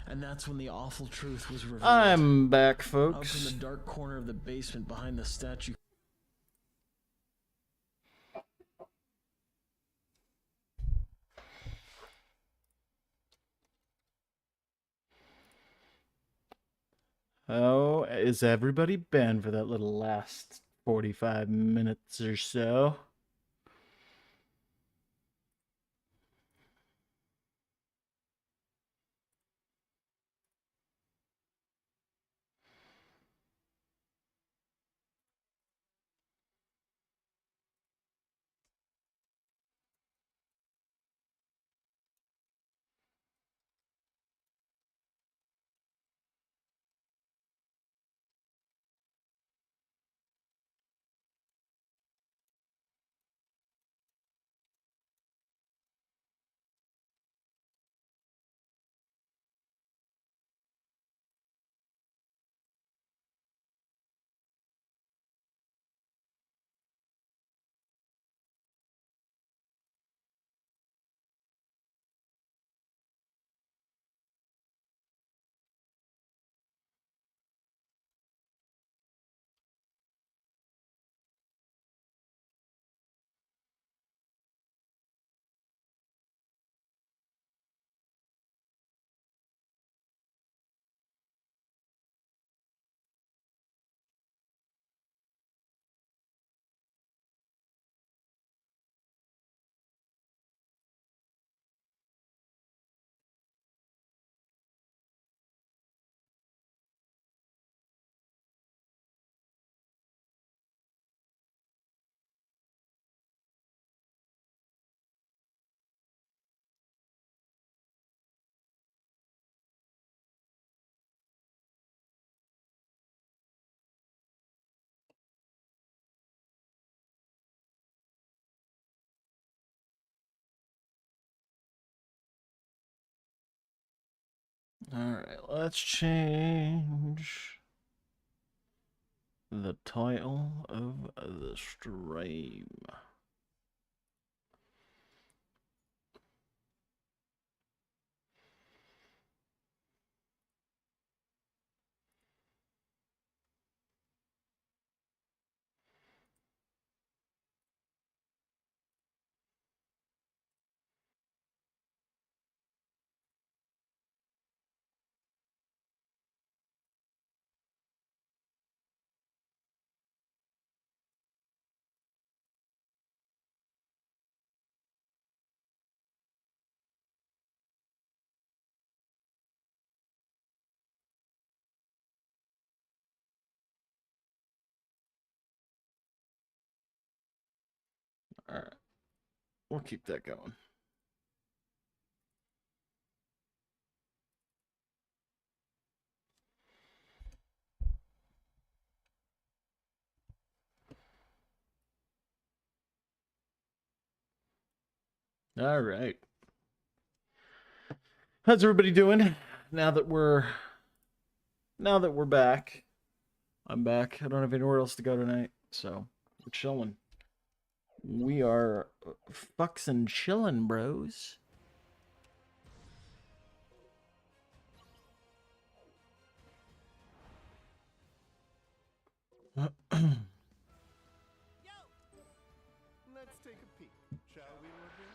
And that's when the awful truth was revealed.
I'm back,
Up
folks.
in the dark corner of the basement behind the statue.
How has everybody been for that little last 45 minutes or so? Alright, let's change the title of the stream. Alright, we'll keep that going. All right. How's everybody doing? Now that we're back. I'm back. I don't have anywhere else to go tonight, so We're chilling. We are fucks and chilling, bros.
Let's take a peek, shall we, Lord Vince?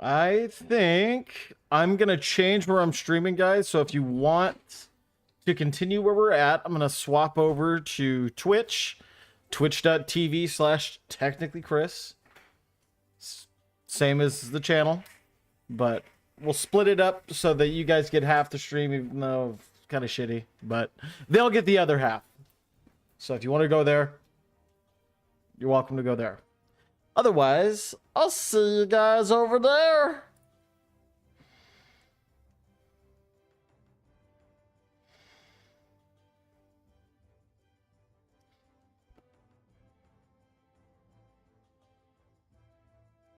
I think I'm going to change where I'm streaming, guys. So if you want to continue where we're at, I'm going to swap over to Twitch, twitch.tv/TechnicallyChris. Same as the channel, but we'll split it up so that you guys get half the stream, even though it's kind of shitty, but they'll get the other half. So if you want to go there, you're welcome to go there. Otherwise, I'll see you guys over there.